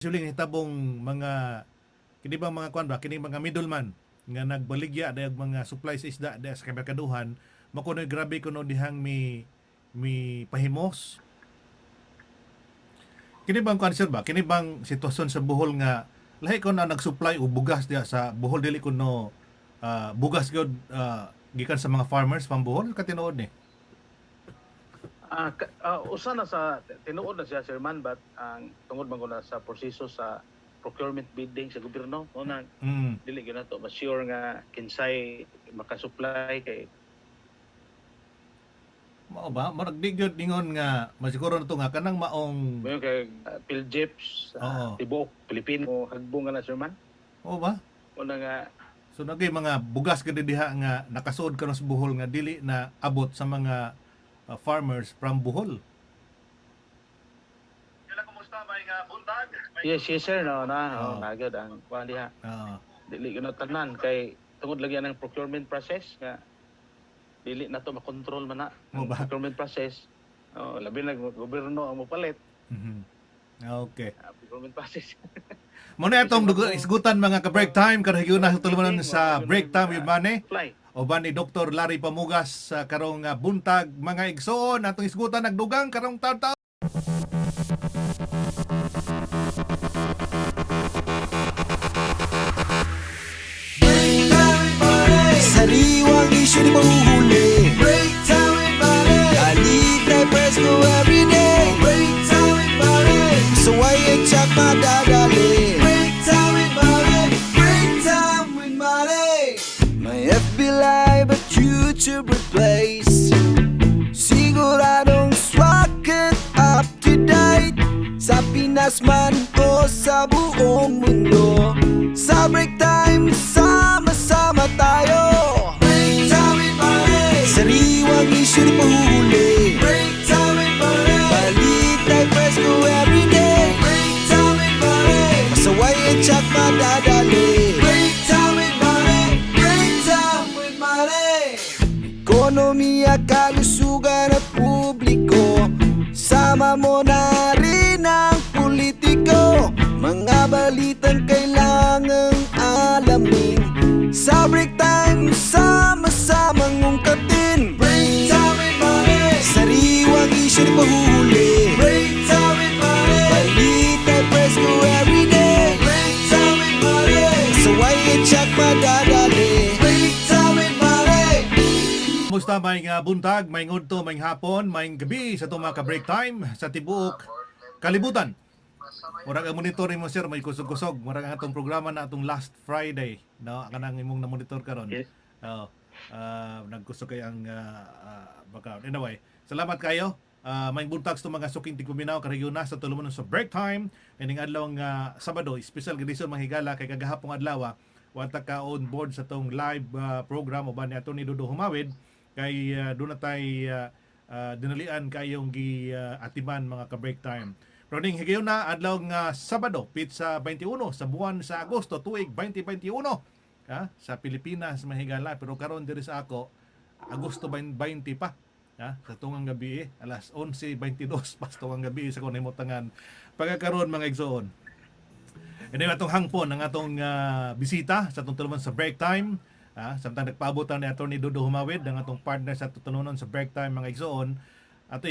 Usually hitabong mga kini ba mga kwan ba kini mga middleman nga nagbaligya dayag mga supply sa isda dayag sa kamerkaduhan makunoy grabe kuno dihang mi pahimos kini bang kwan sir ba kini bang sitwasyon sa Bohol nga lahi ko na nag-supply og bugas diha sa Bohol dili kuno bugas gyud gikan sa mga farmers pang Bohol katinuod ni. Usa na sa tinuod na siya Sherman, but ang tungod man ko na sa proseso sa procurement bidding sa gobyerno una Mm. dili gyud nato ma sure nga kinsay makasupply kay Mao ba mo nagdigyod ningon nga masiguro na to nga kanang maong mayon kay Philjips oo. tibuok Pilipino hagbong nga na Sherman Oo ba? una nga So nagay mga bugas gid diha nga nakasuod karon sa Bohol nga dili na abot sa mga farmers from Bohol. Kailan kumusta may buntag? yes sir no na Oo. nagad ang kuan diha Oo. dili gyud na tanan kay tungod lagi ang procurement process nga dili na to makontrol man na Mo ang ba? procurement process. Labi na gobyerno ang mopalit Mhm. Okay. procurement process. Mo na itong isgutan mga ka-break time karong na sa tulumanon sa break time yun mane. Fly. O ba ni Dr. Larry Pamugas sa karong buntag mga igsoon atong isgutan nagdugang karong taon-taon. Sariwang isyu di mahuhuli. Break time with Buddy. I need that Fresco every day. Break time with Buddy. So I ain't check my dadali. Break time with Buddy. Break time with Buddy. My FB Live but YouTube replace. Siguradong swak it up to date. Sa Pinas man o sa buong mundo. Sa break time, sama-sama tayo. Break time with Buddy. Sariwang isyu di pahuhuli. Break time with Buddy. Balita'y Fresco everyday. Break time with Buddy. Pasaway at tsak madadali. Break time with Buddy. Break time with Buddy. Ekonomiya, kalusugan at publiko. Sama mo na rin ang politiko. Mga balitang kailangang alamin. Sa break time, sama-samang ungkatin. Break time with Buddy. Sariwang isyu di pahuhuli. Break time with Buddy. Balita'y Fresco everyday. Break time with Buddy. Saway at tsak madadali. Break time with Buddy. Musta may buntag, may ngunto, may hapon, may gabi sa itong mga ka-break time sa tibuok kalibutan. Murag ang monitoring mo sir, may kusog-kusog. Murag ang atong programa na atong last Friday. No? Kanang imong na-monitor karon. Yes. Nagkusog kay ang background. Anyway, salamat kayo. May buntag sa mga suking tigkuminaw karayuna sa tulumanon sa break time. Kaning adlaw nga Sabado, special edisyon mahigala kay kagahapong adlaw. Wata ka on board sa tong live program o ba ni Atty. Dodo Humawid kay doon na tay dinalian kayong gi atiman mga ka-break time. Pero ning higayon na adlaw nga Sabado, pizza 21 sa buwan sa Agosto tuig 2021 sa Pilipinas mahigala pero karon diri sa ako Agosto 20 pa sa tungang gabi alas 11:22 pa sa tungang gabi sa kunimutangan pagkakaroon mga igsoon. Anyway, atong hangpon ang atong bisita sa atong tuluman sa break time. Samtang nagpaabot ni Atty. Dodo Humawid ang atong partner sa tutununan sa break time mga igsoon. At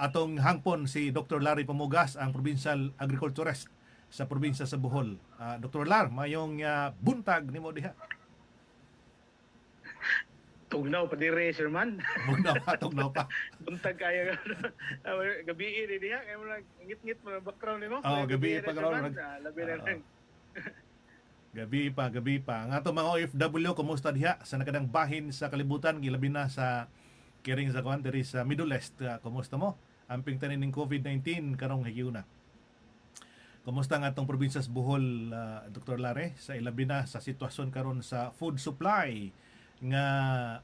atong hangpon si Dr. Larry Pamugas, ang provincial agriculturist sa probinsya sa Bohol. Dr. Lar, mayong buntag nimo diha. Tugnaw pa dire Sherman. Tugnaw pa. Buntag kaya gabi ini diha kay mo ngit-ngit mo background nimo. Gabi pa karon. Labi na lang. Gabi pa. Ang atong mga OFW, kumusta diha sa nakadang bahin sa kalibutan, gilabi na sa kiring sa kuan diri sa Middle East. Kumusta mo? Amping tanin ning COVID-19 karong higuna. Kumusta ang atong probinsya sa Bohol, Dr. Lare, sa ilabi na sa sitwasyon karon sa food supply nga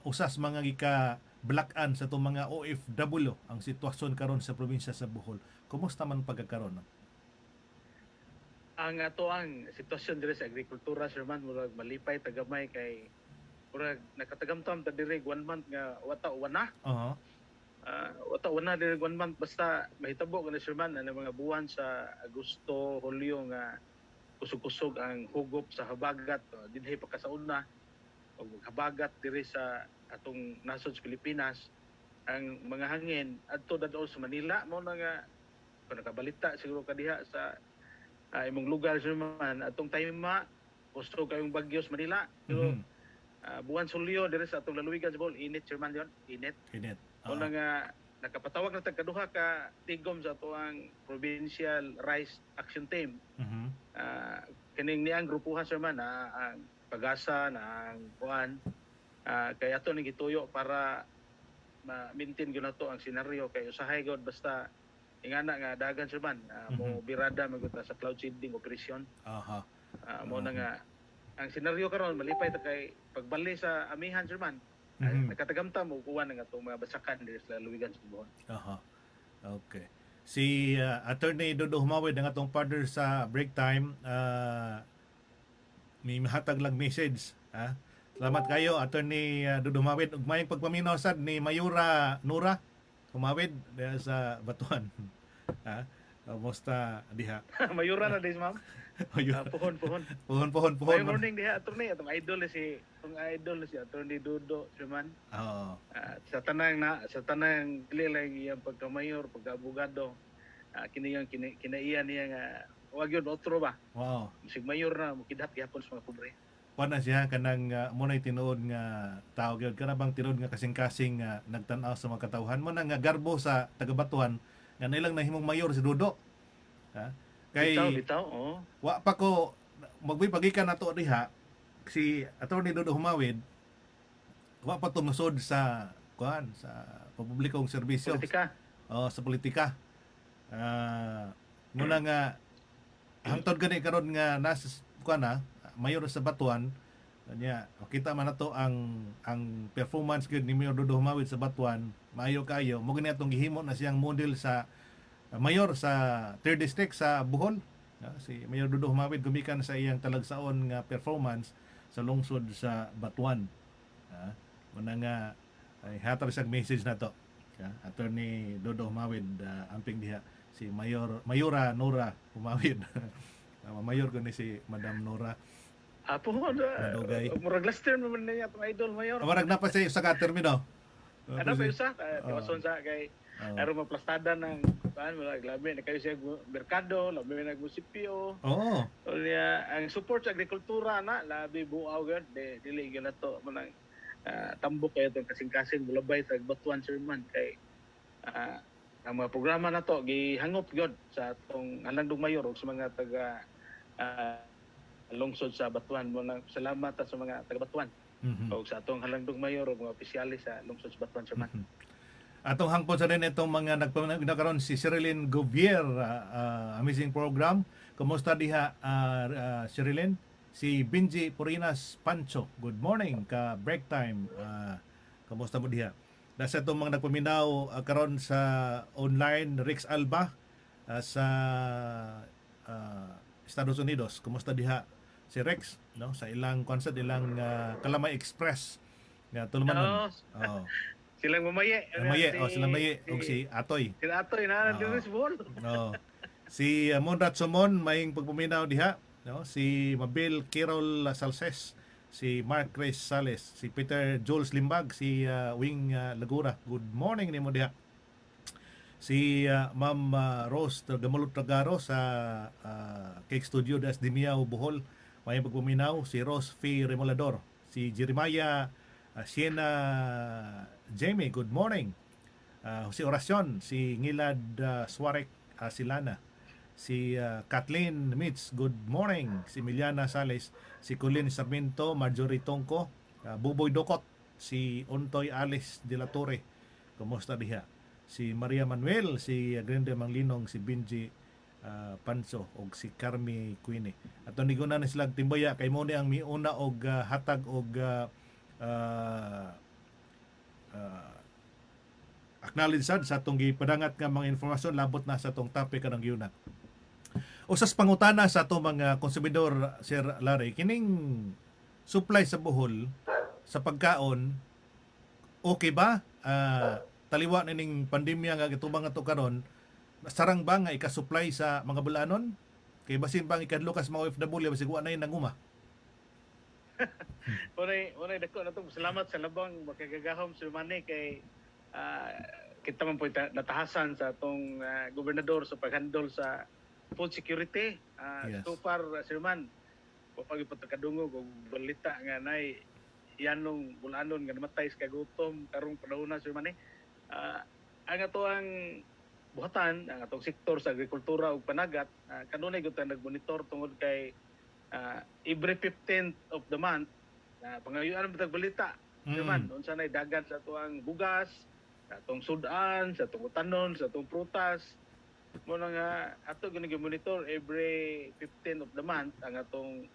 usas mga gika black-an sa itong mga OFW ang sitwasyon karon sa probinsya sa Bohol. Kumusta man pagkakaroon? Ang ato ang sitwasyon dire sa agrikultura Sherman murag malipay tagamay kay murag nakatagamtam ta dire 1 month nga wata wana. Wala din 1 month basta mahitabo ka na Sir Man ang mga buwan sa Agosto, Hulyo nga kusog-kusog ang hugop sa habagat dinhi pa ka sa una og habagat diri sa atong nasod sa Pilipinas ang mga hangin adto dadto sa Manila mo na nga kung nakabalita siguro ka diha sa imong lugar Sir Man atong time kusog kayong bagyo sa Manila pero Mhm. buwan Hulyo diri sa atong laluigan sa Bohol init Sir Man yon init. Init. Muna nga nakapatawag na tagkaduha ka tigom sa tuang provincial rice action team. Mhm. Kining niyang grupuhan Sir Man ang pag-asa na ang kuan kay ato ning gituyo para ma-maintain gyud nato ang senaryo kay usahay gud basta ingana nga dagan Sir Man mo birada maguta sa cloud seeding operation. Aha. Mo na nga ang senaryo karon malipay ta kay pagbali sa amihan Sir Man. Mhm. Nakatagamta mo kuha na nga itong mga basakan dito sa Luwigan sa Bohol. Aha. Okay. Si Attorney Dodo Humawid ang atong partner sa break time may mahatag lang message. Salamat kayo Attorney Dodo Humawid ug mayong pagpaminaw sad ni Mayura Nura Humawid diha sa Batuan. Musta diha. Mayura na din, ma'am. Mayura. Puhon. Puhon. May morning diha, attorney. Atong idol si Attorney Dodo, Sherman. Oo. Sa tanang kililang iyang pagkamayor, pagka-abogado, kinaiyan niya nga, wag yun, otro ba? Wow. Sig mayor na, mukidhat gihapon sa mga pobre. Pana siya kanang munay tinuod nga tao gyud kana bang tinuod nga kasing-kasing nagtan-aw sa mga katawhan mo na nga garbo sa taga-Batuan nga nilang nahimong mayor si Dodo. Kay Bitaw, oh. wa pa ko magbipagikan nato diha si Attorney Dodo Humawid wa pa tumusod sa kuan sa pampublikong serbisyo Politika. sa politika. Muna nga hangtod gani karon nga nasa kuan mayor sa Batuan kanya kita man nato ang performance gyud ni Mayor Dodo Humawid sa Batuan maayo kayo mo gani atong gihimo na siyang model sa mayor sa 3rd district sa Bohol. Si Mayor Dodo Humawid gumikan sa iyang talagsaon nga performance sa lungsod sa Batuan. Muna nga ay hatag sa message na to. Attorney Dodo Humawid amping diha si Mayura Nora Humawid. Mayor ko ni si Madam Nora. Puhon. Madugay. Murag last term naman niya itong idol mayor. Awarag na pa sa katermino. Ano pa isa? Tiwason sa kay aron maplastada ng labi na kayo siya merkado, labi na munisipyo. Oo. Unya ang support sa agrikultura na labi buaw gud dili gyud nato manang tambok kayo tong kasing-kasing bulabay sa Batuan Sherman kay ang mga programa na to gihangop gyud sa atong Halandong Mayor ug sa mga taga lungsod sa Batuan. Mo salamat sa mga taga Batuan. O sa atong Halandong Mayor ug mga opisyalis sa lungsod sa Batuan Sherman. Atong hangpon sa rin itong mga nagkaroon si Sherilyn Govier, amazing program. Kumusta diha Sherilyn? Si Benji Purinas Pancho, good morning ka break time. Kumusta mo diha? Nasa itong mga nagpaminaw karon sa online, Rex Alba sa Estados Unidos. Kumusta diha si Rex no sa ilang concert ilang Kalamay Express nga tulumanon. Oh. Silang mamaye. Silang maye og si Atoy. Sila Atoy na dito sa Bohol. No. Si Monrat Sumon maying pagpuminaw diha, no? Si Mabel Carol Salces, si Mark Chris Sales, si Peter Jules Limbag, si Wing Lagura. Good morning nimo diha. Si Ma'am Rose Gamulot Tragaro sa Cake Studio das Dimiao Bohol maying pagpuminaw. Si Rose F. Remolador, si Jeremiah Siena Jamie, good morning. Si Orasyon, si Ngilad Suarek Silana, si Kathleen Mitz, good morning. Si Miliana Sales, si Colin Sarmiento, Marjorie Tongko, Buboy Dokot, si Untoy Alice de la Torre, kumusta diha? Si Maria Manuel, si Grande Manglinong, si Benji Panso, og si Carmi Queenie. At niguna na sila timbaya, kay mo ang miuna og hatag og acknowledge sad sa atong gipadangat nga mga informasyon labot na sa atong topic kanang yuna. Usas pangutana sa atong mga konsumidor, Sir Larry, kining supply sa Bohol sa pagkaon okay ba? taliwa ning pandemya nga gitubang ato karon, sarang ba nga ika-supply sa mga bulanon? Kay basin pang ikadlo kas mga OFW basig wa na nanguma. Unay dako na to. Salamat sa labang makagagahom Sir Manny kay kita man po natahasan sa atong gobernador sa paghandle sa food security. Yes. So far, Sir Man, pag ipagkadungog og balita nga nay yanong bulanon nga namatay sa kagutom karong panahon na Sir Manny. Ang atoang buhatan, ang atong sektor sa agrikultura ug panagat, kanunay gyud ta nagmonitor tungod kay every 15th of the month pangayuan ang balita. Sir Man, unsa nay dagat sa atoang bugas, sa atong sudan, sa atong utanon, sa atong prutas. Mo na nga ato gini-monitor every 15th of the month ang atong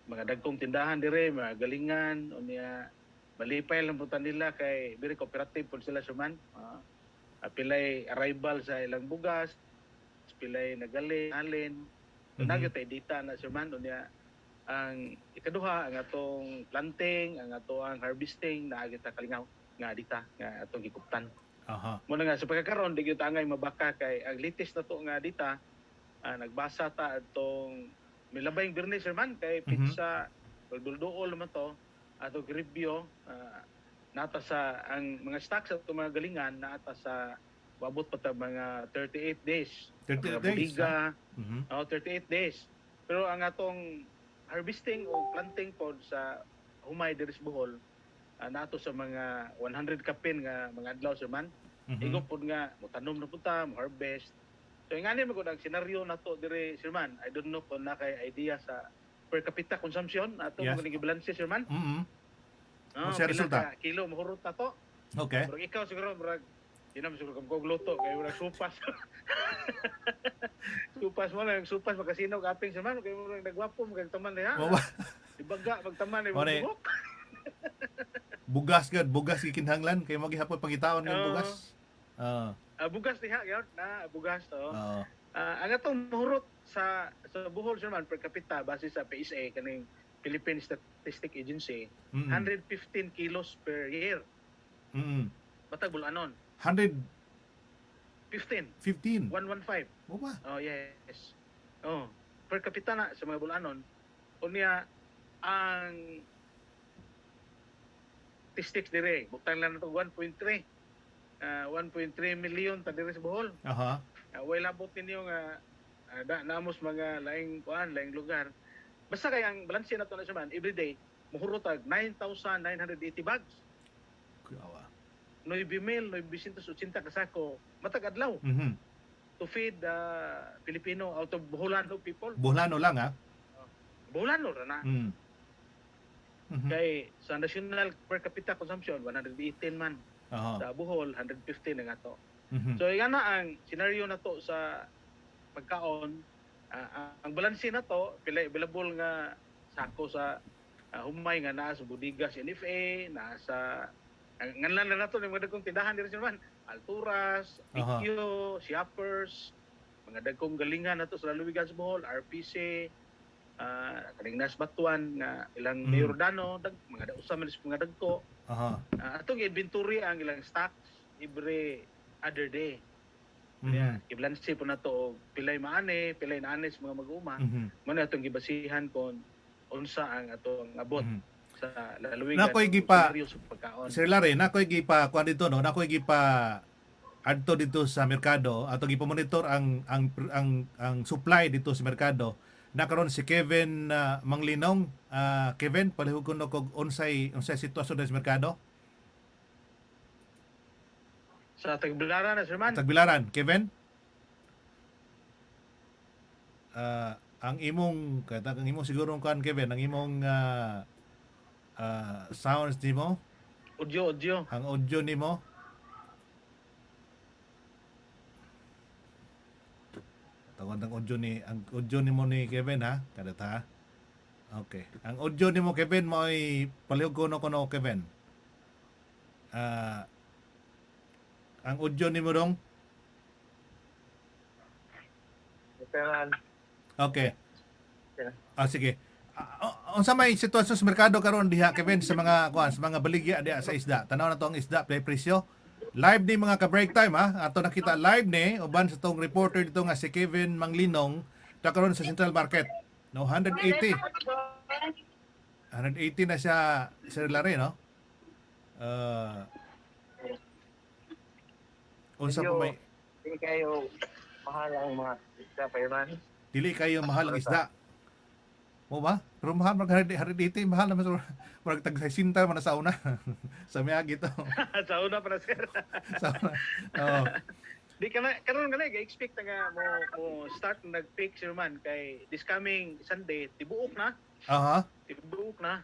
mga dagkong tindahan dire, mga galingan, unya malipay lang putan nila kay very cooperative po sila suman. Pilay arrival sa ilang bugas, pilay nagali, alin. Nagyo tay data na suman unya ang ikaduha ang atong planting, ang atong harvesting na kita kalingaw nga dita nga atong gikuptan. Aha. Muna nga sa pagkakaroon di gyud angay mabaka kay ang latest na to nga dita nagbasa ta atong milabayng Bernes man kay pizza dulduol naman to atong review nata sa ang mga stocks sa itong mga galingan nata sa babot pa ta mga 38 days. 38 Mga days. Budiga, Mhm. 38 days. Pero ang atong harvesting o planting pod sa humay diri sa Bohol nato sa mga 100 kapin nga mga adlaw sa man. Igo pod nga motanom na punta, mo harvest. So ingani mo gud ang senaryo nato diri Sir Man. I don't know kung na kay idea sa per capita consumption ato Yes. mo gibalance Sir Man. Mhm. Oh, Sa resulta? Kilo mahurot na to. Okay. Pero ikaw siguro murag inam siguro kung luto kay murag supas. Supas mo lang, supas makasino kaping Sir Man kay murag nagwapo mo kag taman ha. Mawa. Ibaga magtaman ay Ore. buhok. Bugas gud, bugas gikinhanglan kay mo gihapon pangitaon ng Oo. bugas. Bugas diha gyud na bugas to. Oo. Ang atong mahurot sa Bohol Sir Man per capita base sa PSA kaning Philippine Statistic Agency, 115 kilos per year. Matag bulanon. 115. 15. 115. Mo ba? Oh, yes. Oh, per capita na sa mga bulanon. Unya ang statistics dire, butang lang nato 1.3. 1.3 million ta dire sa Bohol. Aha. Way labot ninyo nga naamos mga laing laing lugar. Basta kay ang balanse nato na man every day muhurotag 9,980 bags. Kuyawa. 9,980 kasako matag adlaw Mhm. to feed Filipino out of Boholano people. Buhlano lang ha. Boholano ra na. Mm. Mhm. Kay sa national per capita consumption 118 man. Aha. Sa Bohol 150 na nga to. Mhm. So yan na ang scenario na to sa pagkaon. Ang balanse na to pila available nga sako sa humay nga naa sa Budiga sa NFA, naa sa nganlan na nato ng mga dagkong tindahan diri sa man, Alturas, Aha. PQ, Shoppers, mga dagkong galingan nato sa Laluwigan sa Bohol, RPC, kaning Nas Batuan nga ilang Mayordano, mga usa man mga dagko. Aha. Atong inventory ang ilang stocks every other day. Mhm. Iblanse po na to pilay maani, pilay naani sa mga mag-uma. Mhm. Mo na atong gibasihan kon unsa ang atong abot Mhm. sa lalawigan. Nakoy gipa- scenario sa pagkaon. Sir Larry, nakoy gipa kuan dito no, nakoy gipa adto dito sa merkado ato gipamonitor ang supply dito sa merkado. Nakaron si Kevin Manglinong. Kevin, palihog ko no kog unsay sitwasyon sa merkado. Sa Tagbilaran na Sir Man. Tagbilaran, Kevin. Ang imong siguro kan Kevin, ang imong sounds nimo, Audio. ang audio nimo. Tawag ang audio nimo ni Kevin ha, kada ta. Okay. Ang audio nimo Kevin mo ay palihog ko no Kevin. Ang audio nimo dong. Okay. Sige. Unsa may sitwasyon sa merkado karon diha Kevin sa mga baligya diha sa isda? Tanaw na to ang isda play presyo. Live ni mga ka-break time ha. Ato nakita live ni uban sa tong reporter dito nga si Kevin Manglinong karon sa Central Market. No 180. 180 na siya Sir Larry no. Unsa pa may Hindi kayo mahal ang mga isda pa man. dili kayo mahal ang isda. Mo ba? Pero mahal mag 180 mahal naman murag tag 60 man na sa una. Sa miyagi to. Sa una para sir. Sa una. Oh. Di ka na, karon nga expect nga mo start nag-pick sir man kay this coming Sunday tibuok na. Aha. Tibuok na.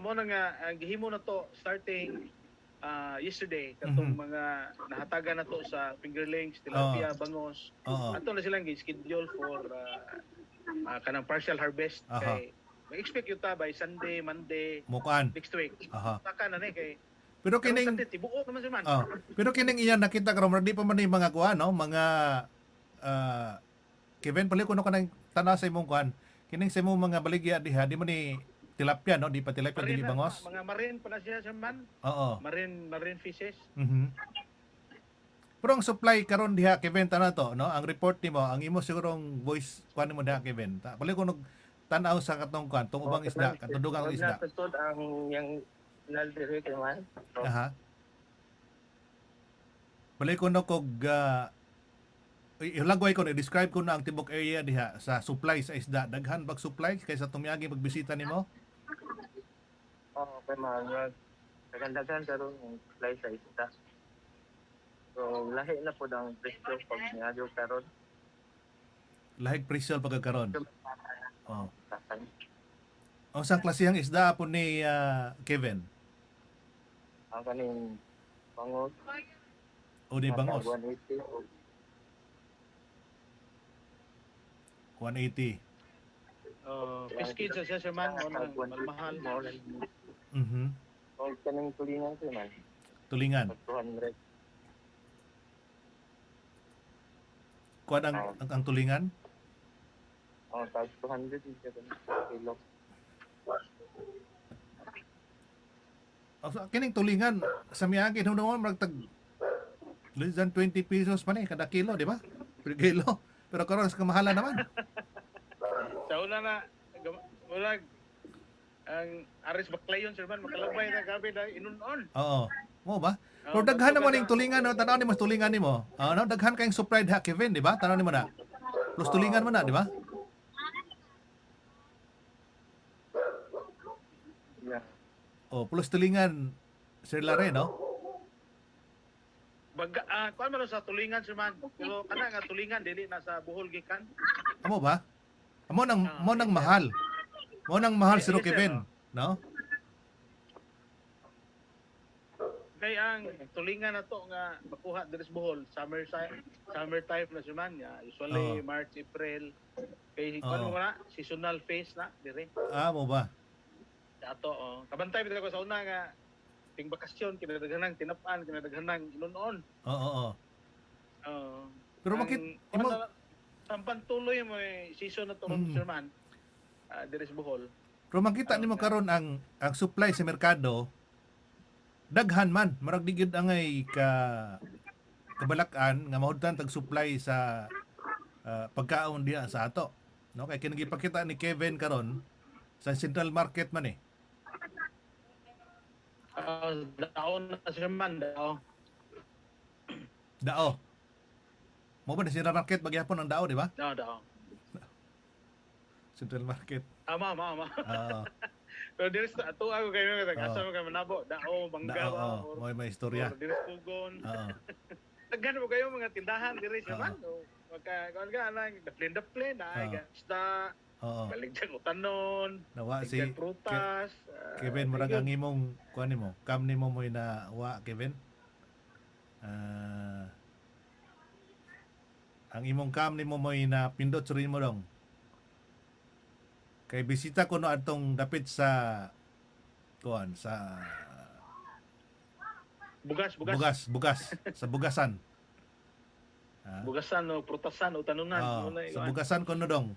Mo na nga ang gihimo na to starting yesterday katong mga nahatagan na to sa fingerlings, tilapia, bangos. Oo. Ato na silang gi-schedule for kanang partial harvest Aha. kay mag-expect yuta by Sunday, Monday Mukan. next week. Aha. Taka na ni kay Pero karon kining Sunday tibuok naman sir man. pero kining iyan nakita karon di pa man ni mga kuan no, mga Kevin pali kuno kanang tanaw sa imong kuan. Kining sa imong mga baligya diha di man ni tilapia no, di pa tilapia dili bangos. Mga marine pa na siya sir man. Oo. Marine fishes. Mhm. Pero ang supply karon diha Kevin tanaw to no, ang report nimo, ang imo sigurong voice kuan mo diha Kevin. Pali kuno tanaw sa katong kuan, tong ubang isda, katong dugang isda. Natutod ang yang naldiri kay man. So, Aha. Balik ko no kog ilagway ko describe ko na ang tibok area diha sa supply sa isda. Daghan bag supply kaysa tumiyagi pagbisita nimo. kay man kagandagan karon ang supply sa isda. So lahi na po ang presyo pag niadyo karon. Lahig presyo pagkakaron. Oh. Kasan. Ang sang klasehang isda po ni Kevin. Ang kaning bangos. O di bangos. 180 o 180. Fish kids sa siya sir man o mahal. Mhm. O kaning tulingan ko man. Tulingan. 200. Kuan ang tulingan. O tag 200 isa kilo. Kining tulingan sa miyagi no naman magtag less than 20 pesos pa ni kada kilo, di ba? Per kilo. Pero karon sa kamahalan naman. Sa una na wala ang aris baklayon sir man makalabay na gabi na inunon. Oo. Mo ba? Pero daghan naman yung tulingan no, tanaw nimo tulingan nimo. No, daghan kayong supply diha Kevin, di ba? Tanaw nimo na. Plus tulingan mo na, di ba? Yeah. Oh, plus tulingan Sir Lare, no? Kuan man sa tulingan sir man. Pero kana nga tulingan dili na sa Bohol gikan. Amo ba? Mo nang mahal. Mo nang mahal si Kevin, no? Kay ang tulingan na to nga makuha diri sa Bohol summer time na sir man. Usually March, April. Kay kuan mo na seasonal phase na dire. Mo ba? Ato kabantay bitaw ko sa una nga ting bakasyon kinadaghanang tinap-an kinadaghanang inunon. Oo. Pero Ang- bakit kuwan imo na- ang pantuloy mo season na to sir man. Diri sa Bohol. pero makita nimo karon ang supply sa merkado daghan man, marag digid angay kabalakan nga mahudtan tag supply sa pagkaon diha sa ato. No, kay kinagipakita ni Kevin karon sa Central Market man eh. Daon na sir man daw. Dao. Mo ba Central Market bagyapon ang dao, di ba? Daw. Central Market. Ama. Oo. Pero diri sa ato ako kayo asa mo kay manabo dao bangga Dao. ba Oo. May istorya. diri sa Pugon. Oo. Daghan mo kayo mga tindahan diri sa Oo. man. Magka kuan ka na the na ay Oo. isda, Oo. baligtag utanon, Nawa si baligtag prutas. Kevin murag ang imong kuan nimo, cam nimo mo na wa Kevin. Ang imong cam nimo mo na pindot suri mo dong. Kay bisita ko no atong dapit sa kuan sa bugas. sa bugasan. Bugasan o prutasan o tanunan. Sa bugasan ko no dong.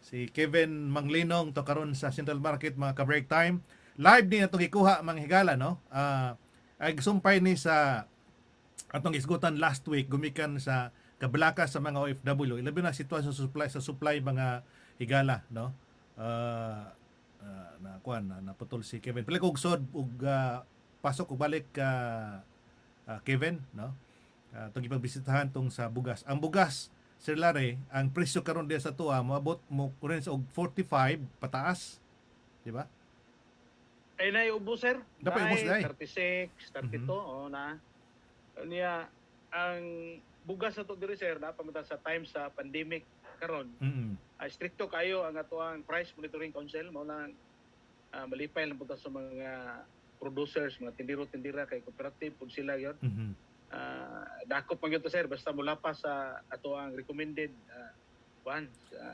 Si Kevin Manglinong to karon sa Central Market mga ka-break time. Live din atong ikuha mga higala no. Ay sumpay ni sa atong isgutan last week gumikan sa kabalaka sa mga OFW, ilabi na sitwasyon sa supply mga higala, no? Na kuan na naputol si Kevin. Pila kog sod ug pasok ug balik ka Kevin, no? Itong ipagbisitahan tong sa bugas. Ang bugas, Sir Larry, ang presyo karon diya sa tuwa moabot mo rin sa og 45 pataas, di ba? Ay naiubo sir. Dapat ubos na eh. 36, 32 o na. Niya ang bugas sa to diri sir na pamita sa time sa pandemic karon. Stricto kayo ang atoang price monitoring council mao nang malipay lang punta sa mga producers, mga tindiro-tindira kay cooperative pud sila yon. Dakop man gyud to sir basta mula pa sa atoang recommended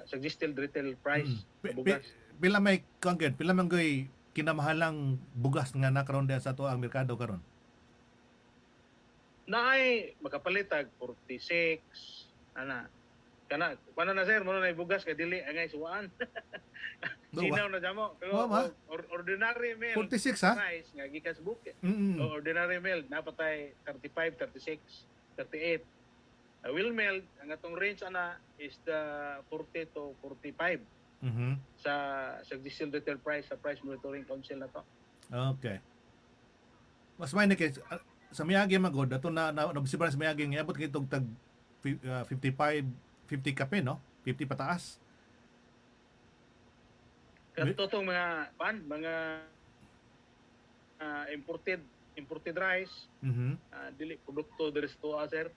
suggested retail price sa bugas. Pila may kanggen, pila man goy kinamahalang bugas nga nakaroon diya sa tuwa ang merkado karon? Naay makapalitag 46 ana kana na sir mo na bugas kay dili angay suwaan. Sinaw na jamo pero ordinary meal 46 ha? price nga gikan sa bukid. Ordinary meal napatay 35, 36, 38. Wheel meal ang atong range ana is the 40 to 45 sa suggested retail price sa price monitoring council na to. Okay. Mas may kay sa miyagi magod ato na nabisiban sa miyagi nga abot kitog tag 55 50 kape, no? 50 pataas. Kadto tong mga imported rice. Dili produkto diri sa tuwa sir.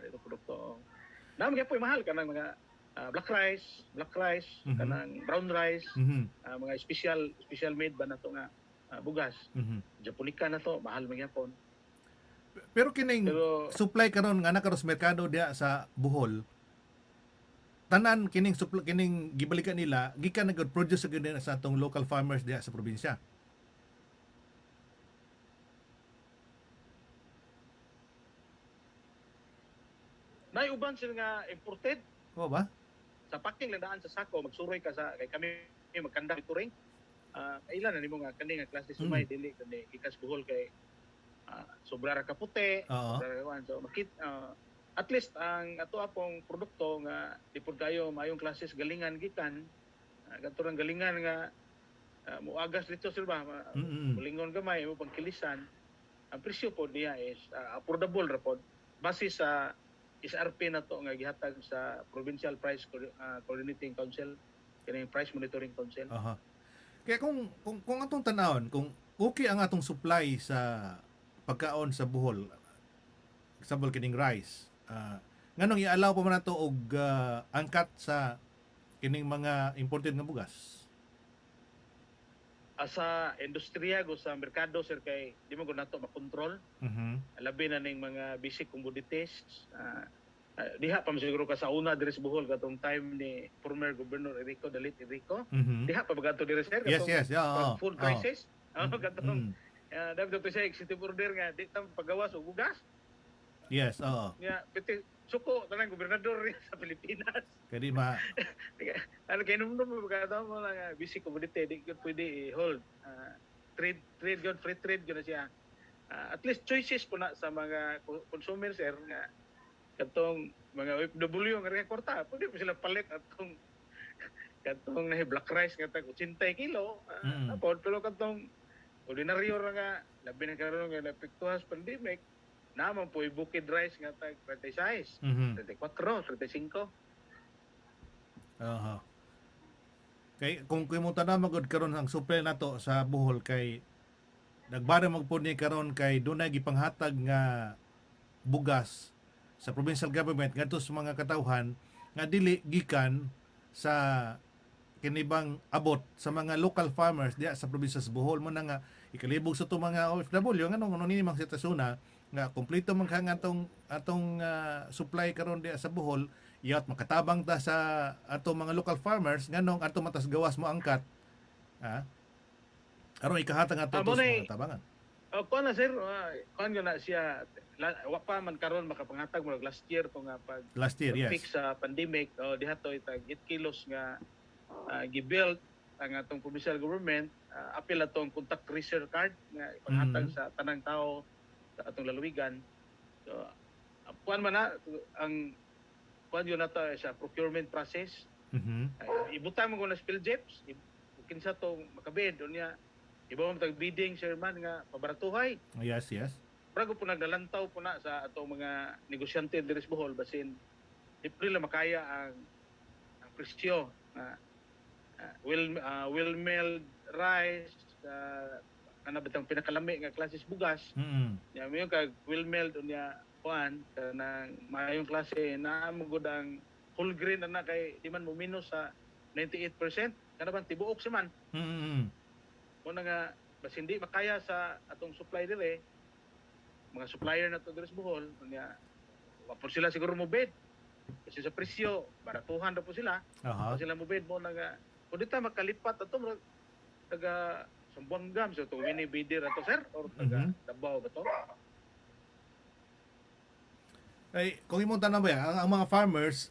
Dito produkto. Namo gyud mahal kanang mga black rice, kanang brown rice, mga special made ba nato nga bugas. Japonica na to, mahal man gyapon. Pero kining supply karon nga nakaros merkado diya sa Bohol, tanan kining supply kining gibalikan nila gikan nag-produce gyud sa atong local farmers diya sa probinsya. Nay uban sila nga imported. Oo ba? Sa packing lang daan sa sako magsuroy ka sa kay kami magkanda turing. Ilan na nimo nga kani nga klase sumay dili kani gikas Bohol kay sobra ra ka puti, so at least ang ato apong produkto nga dipod kayo mayong klases galingan gikan kadto rang galingan nga muagas dito sir ba mulingon gamay mo pangkilisan ang presyo po niya is affordable ra pod base sa SRP na to nga gihatag sa Provincial Price Coordinating Council kining Price Monitoring Council. Kaya kung atong tanawon kung okay ang atong supply sa pagkaon sa Bohol, example kining rice, nganong i-allow pa man nato og angkat sa kining mga imported nga bugas? Sa industriya go sa merkado sir kay di mo gud nato makontrol. Labi na ning mga basic commodities. Diha pa siguro ka sa una diri sa Bohol katong time ni former Governor Enrico Dalit Enrico. Diha pa bagadto diri sir katong yes. food crisis. Katong dapat to say executive order nga di tam pagawas og bugas. Yes, oo. Nga piti suko tanang gobernador sa Pilipinas. Kadi ma ano kay nung magkataon mo lang basic commodity di ko pwede hold trade good free trade gud na siya. At least choices po na sa mga consumers sir nga katong mga OFW nga kwarta pwede po sila palit atong katong na black rice nga tag 80 kilo pero katong ordinaryo ra nga labi na karon nga napektuhas pandemic naman po bukid rice nga tag 36, 34, 35. Kay kung kimunta na magod karon ang supply nato sa Bohol kay nagbara magpud ni karon kay dunay gipanghatag nga bugas sa provincial government ngadto sa mga katawhan nga dili gikan sa kinibang abot sa mga local farmers diya sa probinsya sa Bohol mo na nga ikalibog sa itong mga OFW nganong nini mang sitwasyon nga kompleto man kang atong supply karon diya sa Bohol iyat makatabang ta sa atong mga local farmers nganong atong matas gawas mo angkat aron ikahatag ato sa mga tabangan. Kuan na sir, kuan na siya wa pa man karon makapanghatag mo last year to nga pag last year yes fix sa pandemic diha to itag 8 kilos nga gibuild ang atong provincial government apil atong contact tracer card nga ipanghatag sa tanang tao sa atong lalawigan So, kuan man na ang kuan yun na to sa procurement process. Mhm. Ibutang mo ko na spill jeps, kinsa to makabid unya iba mo tag bidding chairman nga pabaratuhay. Yes, yes. Prago po nagdalantaw po na sa atong mga negosyante diri sa Bohol basin April na makaya ang presyo na well milled rice kana bitang pinakalami nga klases bugas. Mhm. Ya mayon kag well milled unya kuan kanang maayong klase na magud ang whole grain na kay di man mo minus sa 98% kana bang tibuok si man Mhm. mo na nga bas hindi makaya sa atong supply dire mga supplier na to diri sa Bohol unya wa po sila siguro mo bid kasi sa presyo baratuhan na po sila Aha. sila mo bid mo na nga kung di ta makalipat ato murag taga Sambuangam so to wini bidir ato sir or taga Mhm. Davao ba to Ay, kung imong tanan ba yan, ang mga farmers,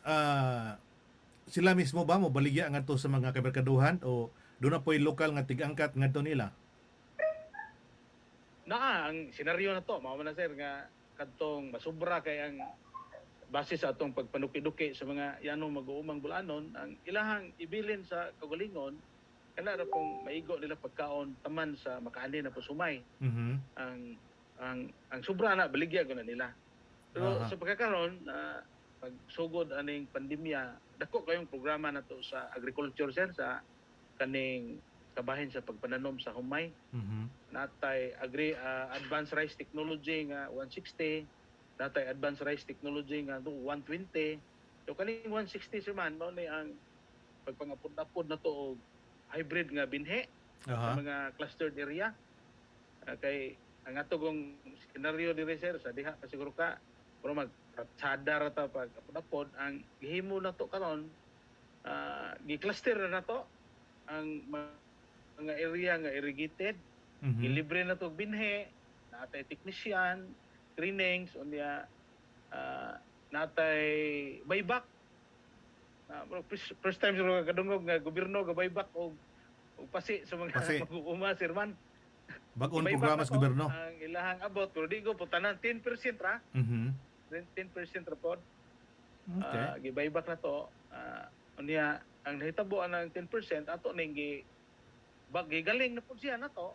sila mismo ba mo baligya nga to sa mga kamerkaduhan o doon na po yung lokal nga tig-angkat nga to nila? naa ang senaryo na to mao man na sir nga kadtong masubra kay ang base sa atong pagpanuki-duki sa mga yanong mag-uumang bulanon ang ilahang ibilin sa kagalingon kana ra pong maigo nila pagkaon taman sa makaani na pusumay Mhm. ang sobra na baligya ko na nila pero Aha. sa pagkakaroon pag sugod aning pandemya dako kayong programa na to sa agriculture sir sa kaning kabahin sa pagpananom sa humay Mhm. natay advanced rice technology nga 160 natay advanced rice technology nga 120 so kaning 160 sir man mao ni ang pagpangapod-apod na to og hybrid nga binhe sa Aha. mga clustered area kay ang atong scenario diri sir sa diha pa siguro ka pero magtratsada ra ta pag apod-apod ang gihimo na to karon gi-cluster na to ang mga area nga irrigated Mhm. ilibre na to og binhe natay technician trainings unya natay buyback first time siguro kadungog nga gobyerno ga buyback og pasi sa mga Pasi. mag-uuma sir man Bag-on Buyback programa na sa to, gobyerno. ang ilahang abot pero di ko putanan 10% ra Mhm. 10% ra pod Okay. gi-buyback na to unya ang nahitabo ang 10% ato ning gigaling na pud siya na to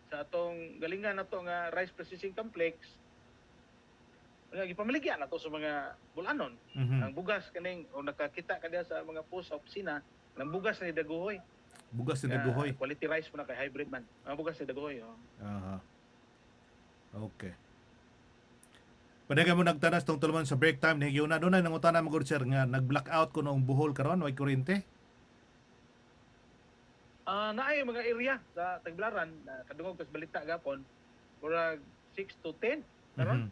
sa atong galingan na to nga rice processing complex unya gipamaligya na to sa mga bulanon ang Mhm. bugas kaning o nakakita ka diha sa mga post sa opisina ng bugas ni Daguhoy Bugas ni Daguhoy. quality rice mo na kay hybrid man ang bugas ni Daguhoy Aha. Okay. Pwede mo nagtanas tong tuluman sa break time ni na doon ay nangutana mo gud sir nga nag-blackout ko noong Bohol karon way kuryente. naay mga area sa Tagbilaran kadungog kas balita gapon murag 6 to 10 karon Mhm.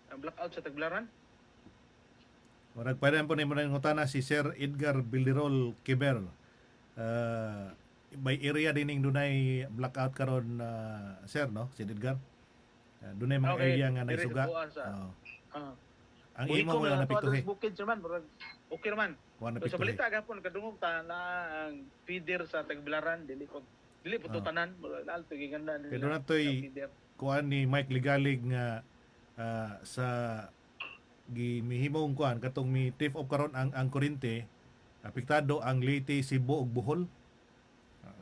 ang blackout sa Tagbilaran. Murag pwede po ni mo nangutana si Sir Edgar Bilderol Kiber. By area dining dunay blackout karon sir no, si Edgar. Dunay mga Okay, area nga dire sa naisuga. tuwa sa- Oo. Ah. Ang Kung imo ikaw mo na lang to address napituhi. bukid sir man murag okay naman. Wa So, sa napituhi. balita gapon kadungog ta na ang feeder sa Tagbilaran dili po to tanan murag alto giganda nila. Pero natoy ang feeder. kuan ni Mike Ligalig nga sa gimihimong kuan katong mi tip of karon ang kuryente apektado ang Leyte, Cebu ug Bohol.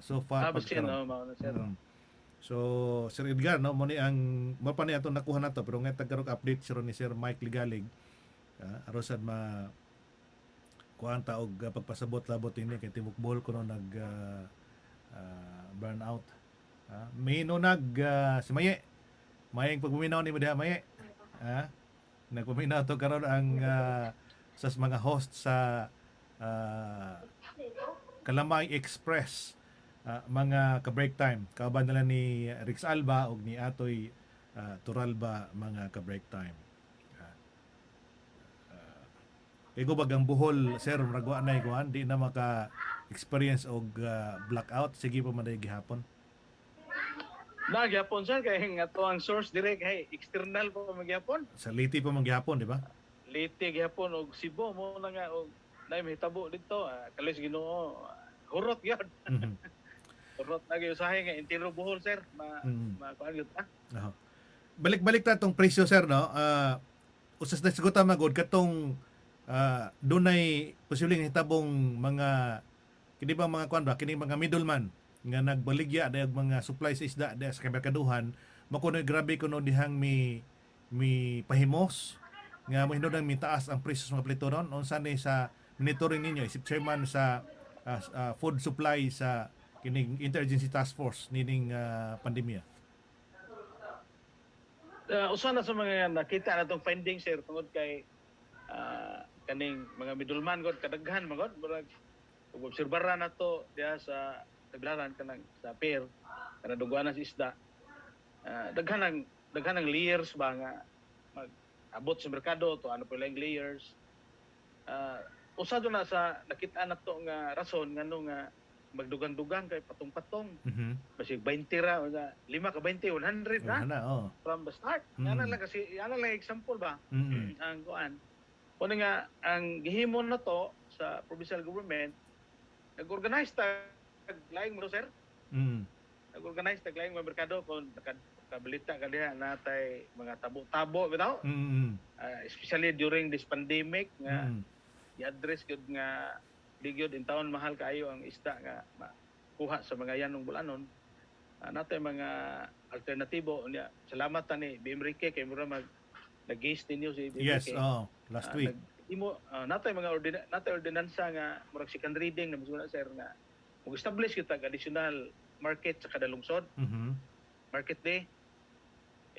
So far Basin pagkaroon. no mao na sir. So Sir Edgar no mo ni ang mapa ni atong nakuha nato pero nga tagkarog update siro ni Sir Mike Ligalig aron sad ma kuan ta og pagpasabot labot ini kay Timok Bohol kuno nag burn out. Mino si Maye. Mayeng pagbuminaw ni mo diha Maye. Nagpuminaw to karon ang sa mga host sa Kalamay Express mga ka-break time. Kauban nila ni Rix Alba ug ni Atoy Turalba mga ka-break time. Ego bagang Bohol sir ragwa na iguan di na maka experience og blackout sige pa man day gihapon. Nagyapon sir kay nga to ang source direct hey external pa magyapon. Sa Leyte pa man gihapon di ba? Leyte gyapon og Cebu mo na nga og nay mahitabo dito kalis Ginoo hurot gyud. Mhm. Hurot na gyud usahay nga intiro Bohol sir Mhm. kuan gyud Aha. balik-balik ta tong presyo sir no. Usas na siguta magod katong dunay posibleng hitabong mga kini ba mga kwan ba kini mga middleman nga nagbaligya dayag mga supply sa isda dayag sa merkaduhan makunoy grabe kuno dihang mi pahimos nga mo hinudang mitaas ang presyo sa mga plitoron unsa ni sa monitoring ninyo isip chairman sa food supply sa kining Interagency Task Force nining pandemya. Usa na sa mga nakita na itong findings sir tungod kay kaning mga middleman god kadaghan magod murag ug obserbara na to diha sa taglaran kanang sa pier kana duguan sa isda. Daghan ng layers ba nga abot sa merkado to ano pa lang layers. Usa do na sa nakita na to nga rason ngano nga magdugang-dugang kay patong-patong. Basig 20 ra o 5 ka 20 100 na. Ana oh. From the start. Yan lang kasi yan lang example ba. Ang kuan. Kuno nga ang gihimo na to sa provincial government nag-organize ta laing mo sir. Nag-organize ta laing mga merkado kung nakabalita ka diha natay mga tabo-tabo bitaw. Especially during this pandemic nga i-address gud nga bigyod in town mahal kaayo ang isda nga makuha sa mga yanong bulanon. Natay mga alternatibo niya. Salamat ta ni Bimrike kay mura nag-guest ninyo si Yes, Bimrike. last week. Natay mga ordinansa nga murag second reading na mismo na sir nga mag-establish kita additional market sa kada lungsod. Market day.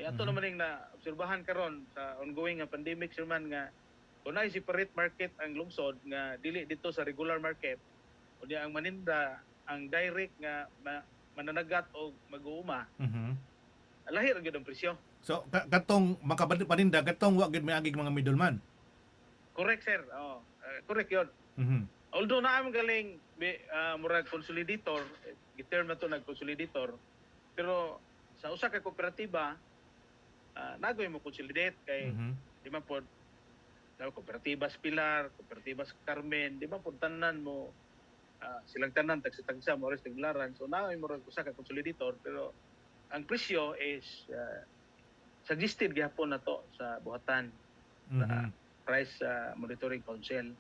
Ato naman yung na-obserbahan karon sa ongoing nga pandemic sir man nga kung na separate market ang lungsod nga dili dito sa regular market unya ang maninda ang direct nga mananagat o mag-uuma lahi ra gyud ang presyo. So katong makapaninda katong wa gyud may agig mga middleman. Correct sir. Correct yun. Although naamang galing murag consolidator, giterm na to nag-consolidator, pero sa usa ka kooperatiba nagoy mo consolidate kay di man pod Kooperatibas Pilar, Kooperatibas Carmen, di ba po tanan mo silang tanan tagsa-tagsa mo res taglaran. So naoy mo usa ka consolidator pero ang presyo is suggested gyapon na to sa buhatan sa Price Monitoring Council.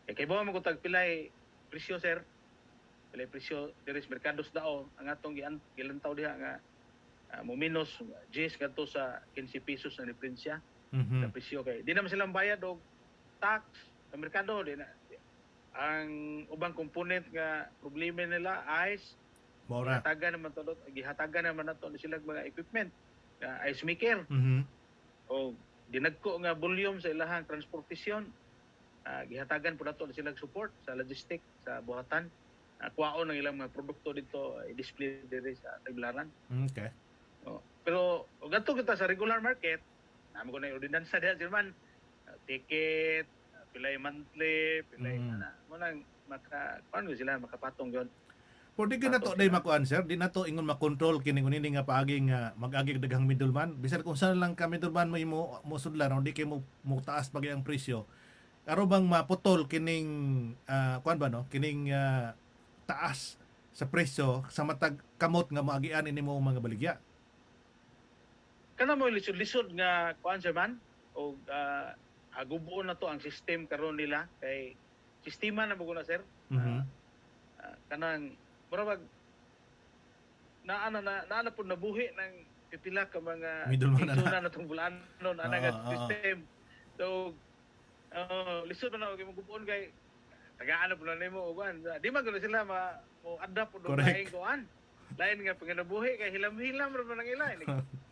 Kay bawa mo tag pilay presyo sir. Pilay presyo diri sa merkados dao ang atong gilantaw diha nga mo minus 10 kadto sa 15 pesos na diferensya. Sa presyo kay di naman silang bayad og tax sa merkado di na ang ubang component nga problema nila ice Mora. gihatagan naman nato ni sila mga equipment ice maker o dinagko nga volume sa ilahang transportasyon gihatagan po nato ni sila support sa logistic sa buhatan kuwaon ang ilang mga produkto dito i-display diri sa taglaran. Okay. Pero ganto kita sa regular market namo ko na ordinansa diha German ticket pilay monthly pilay mo nang paano sila makapatong yon. Pero di na to day makuan sir, di na to ingon makontrol kini nini nga paaging mag-agig daghang middleman. Bisan kung saan lang ka middleman mo sudlan di kay mo taas pag ang presyo. Aro bang maputol kining kuan ba no? Kining taas sa presyo sa matag kamot nga maagian ini mo mga baligya. Kana mo lisod-lisod nga kuan sir man o agubuon na to ang system karon nila kay sistema na mo na sir. Kanang murag naana po nabuhi ng pipila ka mga middleman na natong bulanon ana nga system. So lisod na og gubuon kay tagaan na po na nimo uban. Di man gud sila mo adapt po do laing kuan. Lain nga panginabuhi kay hilam-hilam ra man ang ila.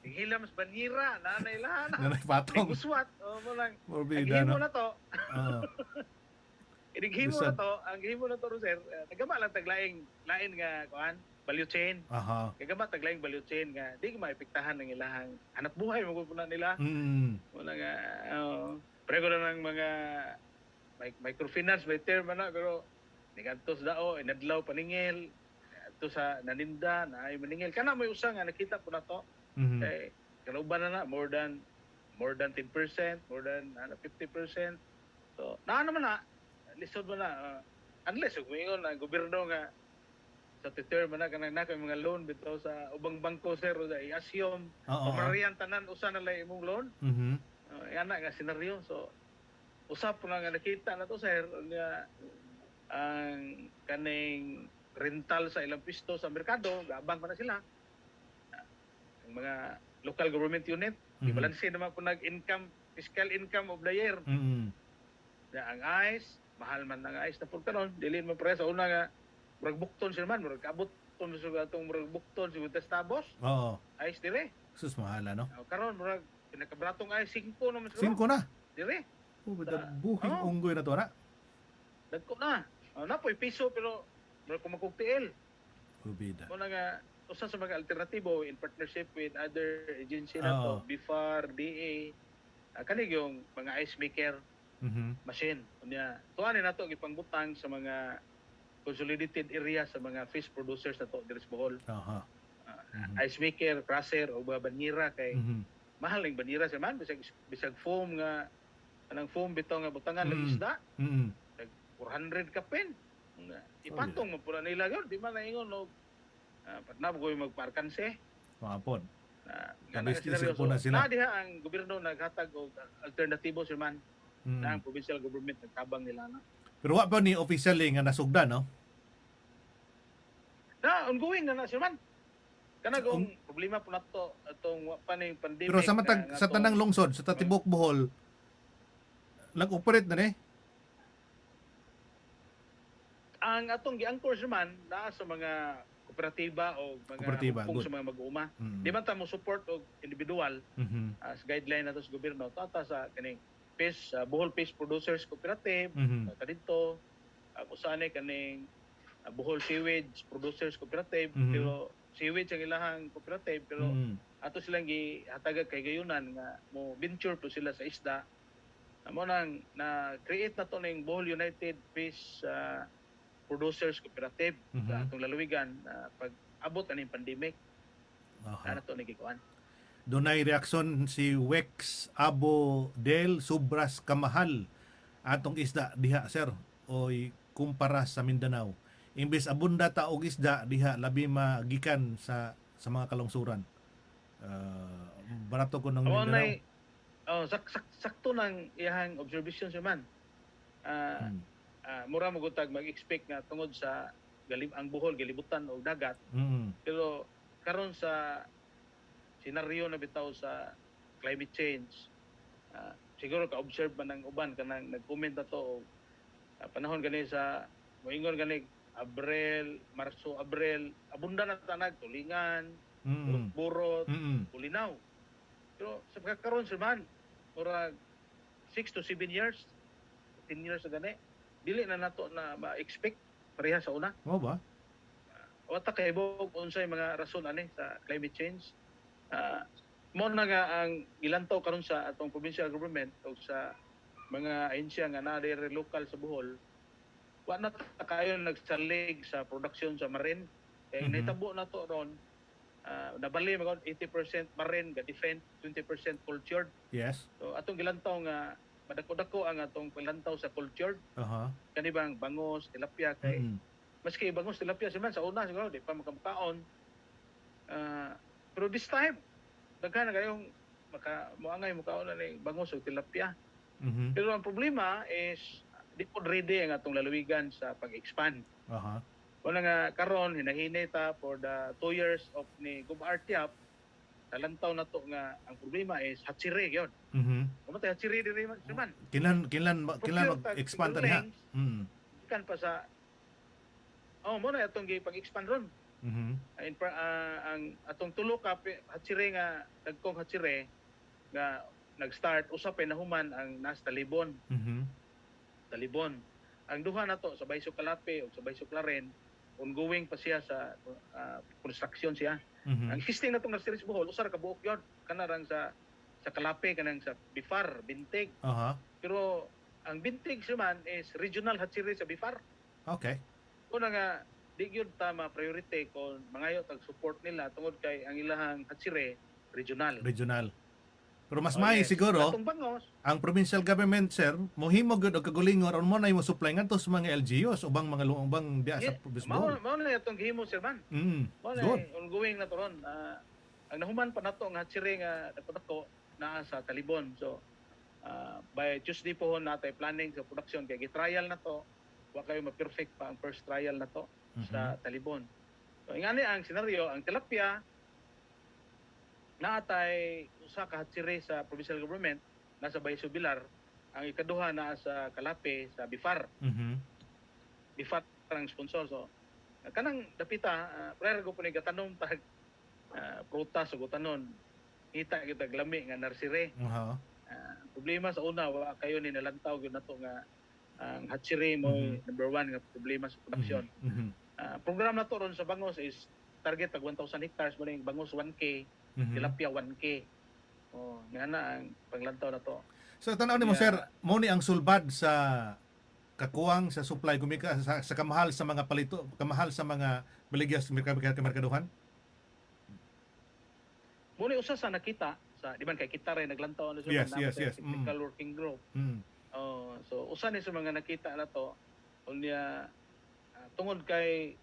Hilam sa banhira na ilahan. Nanay patong. Guswat mo lang. Morbida Mo no. na to. Idighimo na to, ang gihimo na to sir, nagama lang taglaing lain nga kuan, value chain. Kagama taglaing value chain nga di maepektahan ng ilahang hanap buhay mo na nila. Wala nga prego na ng mga microfinance may term na pero nigadtos dao inadlaw paningil to sa naninda na ay maningil kana may usa nga nakita ko na to. Kay kalauban na more than 10%, more than 50%. So, naman na lisod mo na unless ug moingon ang gobyerno nga sa Twitter man na kanang nako mga loan bitaw sa ubang bangko sir o i-assume Oo. pamarihan tanan usa na lang imong loan. Mhm. Yan na nga senaryo. So usap po na nga nakita na to sir nga ang kaning rental sa ilang pisto sa merkado, gaabang pa na sila. Ang mga local government unit, ibalanse naman po nag-income, fiscal income of the year. Mhm. Ang ice, mahal man ang ice na po karon, dili man pare sa una nga murag bukton sila man, murag abot ton sa atong murag bukton sa testabos, Oo. ice dire. Sus mahala no. Karon murag pinakabratong ice 5 naman siguro. 5 na. Dire. Oh, buhing Oo. unggoy na to na. Dagko na. Na po piso pero murag kumakuktiil. Ubida. Mo na nga usa sa mga alternatibo in partnership with other agency na to, Oo. BIFAR, DA, kanig yung mga ice maker Mhm. machine. Kunya, tuwanin na to gipangbutang sa mga consolidated area sa mga fish producers na to diri sa Bohol. Aha. Ice maker, crusher o mga banyera kay Mhm. mahal ng banyera sa man bisag foam nga anang foam bitaw nga butangan ng Mm. isda Mhm. 400 ka pen. Ipatong mo pula nila yun, di man naingon og patnab ko magparkanse. Mapod. Seryoso. po na sila. Diha ang gobyerno naghatag og alternatibo sir man na ang Mhm. provincial government nagtabang nila na. Pero wa pa ni officially nga nasugdan no. Na ongoing na sir man. Kana kung problema po nato atong wa pa ning pandemic. Pero sa na sa tanang lungsod, sa Tatibok Bohol, nag-operate na ni. ang atong gi-anchor sir man naa sa mga kooperatiba o mga Kooperatiba, hukong good. sa mga mag-uuma. Mhm. Di man ta mo support og individual Mhm. as guideline nato sa gobyerno tata sa kaning fish Bohol Fish Producers Cooperative Mhm. kadito usane kaning Bohol Sewage Producers Cooperative Mhm. pero sewage ang ilahang cooperative pero Mhm. ato silang gihatagag kay gayunan nga mo venture to sila sa isda amo nang na create na to ning Bohol United Fish Producers Cooperative sa Mhm. atong lalawigan pag abot aning pandemic Aha. ana to ni gikuan. Dunay reaksyon si Wex Abo Del Subras Kamahal atong isda diha sir oy kumpara sa Mindanao. Imbes abunda ta og isda diha labi magikan sa mga kalungsuran. Barato ko ng Amo Mindanao. nay sakto nang iyahang observation si man. Hmm. Mura mo gutag mag-expect nga tungod sa ang Bohol galibutan og dagat Mm. pero karon sa senaryo na bitaw sa climate change siguro ka-observe man ng uban kanang nag-comment na to og panahon gani sa moingon gani Abril, Marso, Abril abunda na tanag tulingan, Mm. burot, Mm. ulinaw. Pero sa pagkakaroon sir man murag 6 to 7 years 10 years na gani dili na nato na ma-expect pareha sa una. Mo ba? Wata kay ibog unsay mga rason ani sa climate change. Mo na nga ang ilantaw karon sa atong provincial government o sa mga ahensya nga naa diri local sa Bohol. Wa na ta kayo nagsalig sa production sa marine. Kay Mhm. nahitabo na to ron nabali magod 80% marine ga defend, 20% cultured. Yes. So atong gilantaw nga madako-dako ang atong pilantaw sa cultured Aha. kani bang bangos, tilapia kay Mm. maski bangos tilapia man sa una siguro di pa makamukaon. Pero this time daghan na kayong moangay mukaon na ning bangos o tilapia. Mhm. Pero ang problema is di po ready ang atong lalawigan sa pag-expand. Aha. Wala nga karon hinahinay ta for the 2 years of ni GovRTAP talantaw na to nga ang problema is hatsire gyud. Mhm. Kumatay hatsire diri man. Kinlan mag-expand ta diha. Mm. Kan pa sa mo na atong gipag-expand ron. Mhm. Ang atong tulo ka hatsire nga dagkong hatsire nga nag-start usap nahuman ang nas Talibon. Mhm. Talibon. Ang duha na to sa Bayso Kalape o sa Bayso Claren ongoing pa siya sa construction siya. Mhm. Ang existing na itong nursery sa Bohol, usar ka buok yun. Kanarang sa Kalape, kanang sa Bifar, Bintig. Aha. Pero ang Bintig siya man is regional hatchery sa Bifar. Okay. Kuna nga, di yun tama priority kung mangayo tag support nila tungod kay ang ilahang hatchery regional. Regional. Pero mas Oh, may yes. siguro Atong bangos, ang provincial government sir mohimo gud og kagulingon aron mo na imo supply ngadto sa mga LGUs ubang mga ubang diha sa mao Bisbol. mao na itong gihimo sir man. Mao na Good. ongoing na to ron. Ang nahuman pa nato nga hatsiri nga nagpadako naa sa Talibon. So by Tuesday po natay planning sa production kay gi-trial na to. Wa kayo ma-perfect pa ang first trial na to sa Talibon. So ingani ang senaryo, ang tilapia naatay usa ka hatsiri sa provincial government nasa Bayeso Bilar, ang ikaduha naa sa Kalape sa Bifar. Mhm. Bifar ang sponsor. So kanang dapita prayer ko po ni gatanom tag prutas o gutanon kita kita glami nga narsire. Aha. Problema sa una wa kayo ni nalantaw gyud nato nga ang hatsiri mo number one nga problema sa production. Mhm. Program na to ron sa Bangos is target tag 1,000 hectares mo ning Bangos 1K, Mhm. tilapia 1K. Oh, nga na ang panglantaw na to. So tanaw nimo Yeah. sir, mo ni ang sulbad sa kakuwang sa supply gumika sa kamahal sa mga palito, kamahal sa mga baligyas merkaduhan. Muna usa sa nakita sa di man kay kita rin naglantaw ano sa Yes, mga yes, yes. technical working group. Mm. Oh, so usa ni sa mga nakita na to unya tungod kay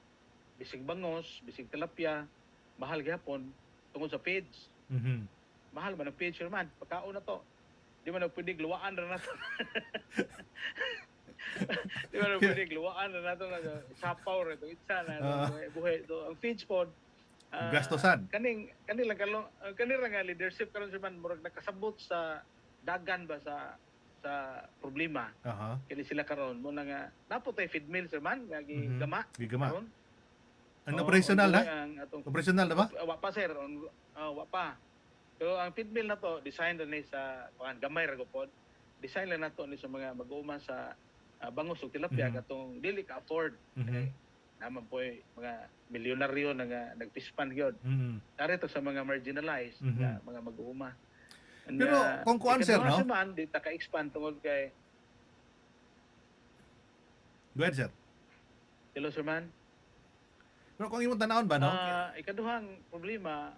bisig bangos, bisig tilapia, mahal gyapon tungod sa feeds. Mhm. Mahal man ang feeds sir man. Pagkaon na to. Di man na pwede luwaan ra nato. Di man na pwede luwaan ra nato nga sapaw ra to itsa na buhay to. Ang feeds pod Gastosan. kaning lang nga leadership karon sir man murag nakasabot sa dagan ba sa problema Aha. kini sila karon mo na nga napo tay feed mill sir man nga gigama Gigama. karon. Ang Oo, operational na? ang atong Operational na ba? wa pa sir wa pa. Pero ang feed mill na to design na ni sa gamay ra gopod. Design lang nato ni sa mga mag-uuma sa bangos ug tilapia katong dili ka afford. Mhm. Naman po mga milyonaryo na nga nagpispan gyud. Mhm. Dari to sa mga marginalized nga mga mag-uuma. Pero kung kuan sir, no? Man, di ta ka-expand tungod kay Go ahead, sir. Hello sir man. Pero kung imong tanawon ba, no? Ikaduhang problema,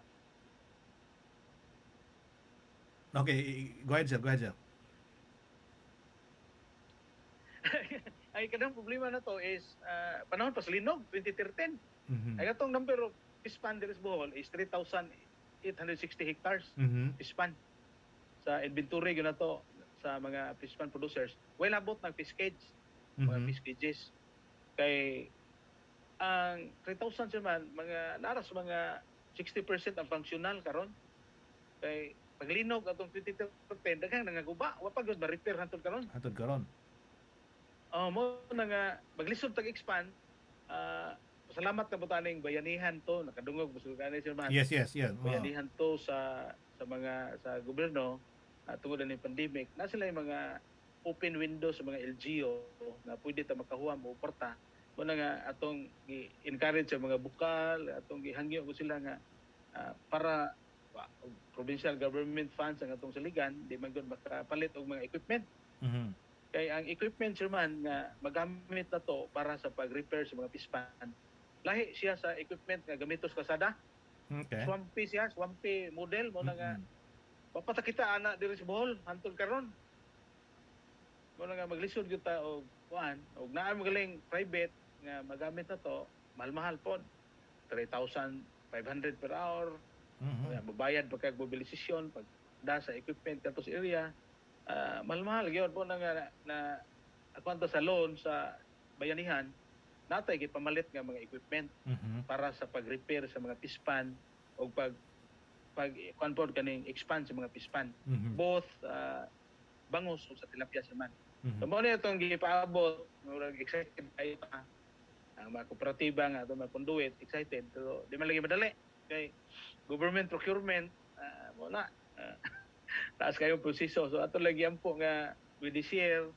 Okay, go ahead, sir. Go ahead, sir. ay kadang problema na to is panahon pa sa linog 2013. Mhm. Ay katong number of pispan diri sa Bohol is 3,860 hectares Mhm. pispan. Sa inventory gyud na to sa mga pispan producers. Well abot ng fish cage, mga Mhm. fish cages. Kay ang 3,000 sir man mga naras mga 60% ang functional karon. Kay paglinog atong 2013 daghang nangaguba wa pa gyud ma-repair hantod karon. Hatod karon. Mo na nga maglisod tag expand salamat na butaning bayanihan to nakadungog busog kanay sir man. Yes. Oo. Bayanihan to sa mga sa gobyerno tungod ni pandemic na sila yung mga open window sa mga LGU na pwede ta makahuam o porta mo na nga atong gi-encourage sa mga bukal atong gihangyo ko sila nga para provincial government funds ang atong saligan di man gud makapalit og mga equipment. Mhm. Kay ang equipment sir man nga magamit na to para sa pag-repair sa mga pispan. Lahi siya sa equipment nga gamitos kasada. Okay. Swampy model mo na nga papatakita ana diri sa Bohol hantod karon. Mo na nga maglisod gyud ta og kuan og naa mo galing private nga magamit na to mahal-mahal pod. 3,500 per hour. Mhm. Babayad pa kag mobilisasyon pag da sa equipment tapos area. Mahal-mahal gyud po na kwanto sa loan sa bayanihan natay gipamalit nga mga equipment Mhm. para sa pag-repair sa mga pispan o pag kwanpod kaning expand sa mga pispan Mhm. both bangos o sa tilapia sa man. So Mhm. mo na itong gipaabot murag excited kayo pa ang mga kooperatiba nga ato mga conduit excited pero di man lagi madali kay government procurement mo na taas kayong proseso. So ato lagi ampo nga with this year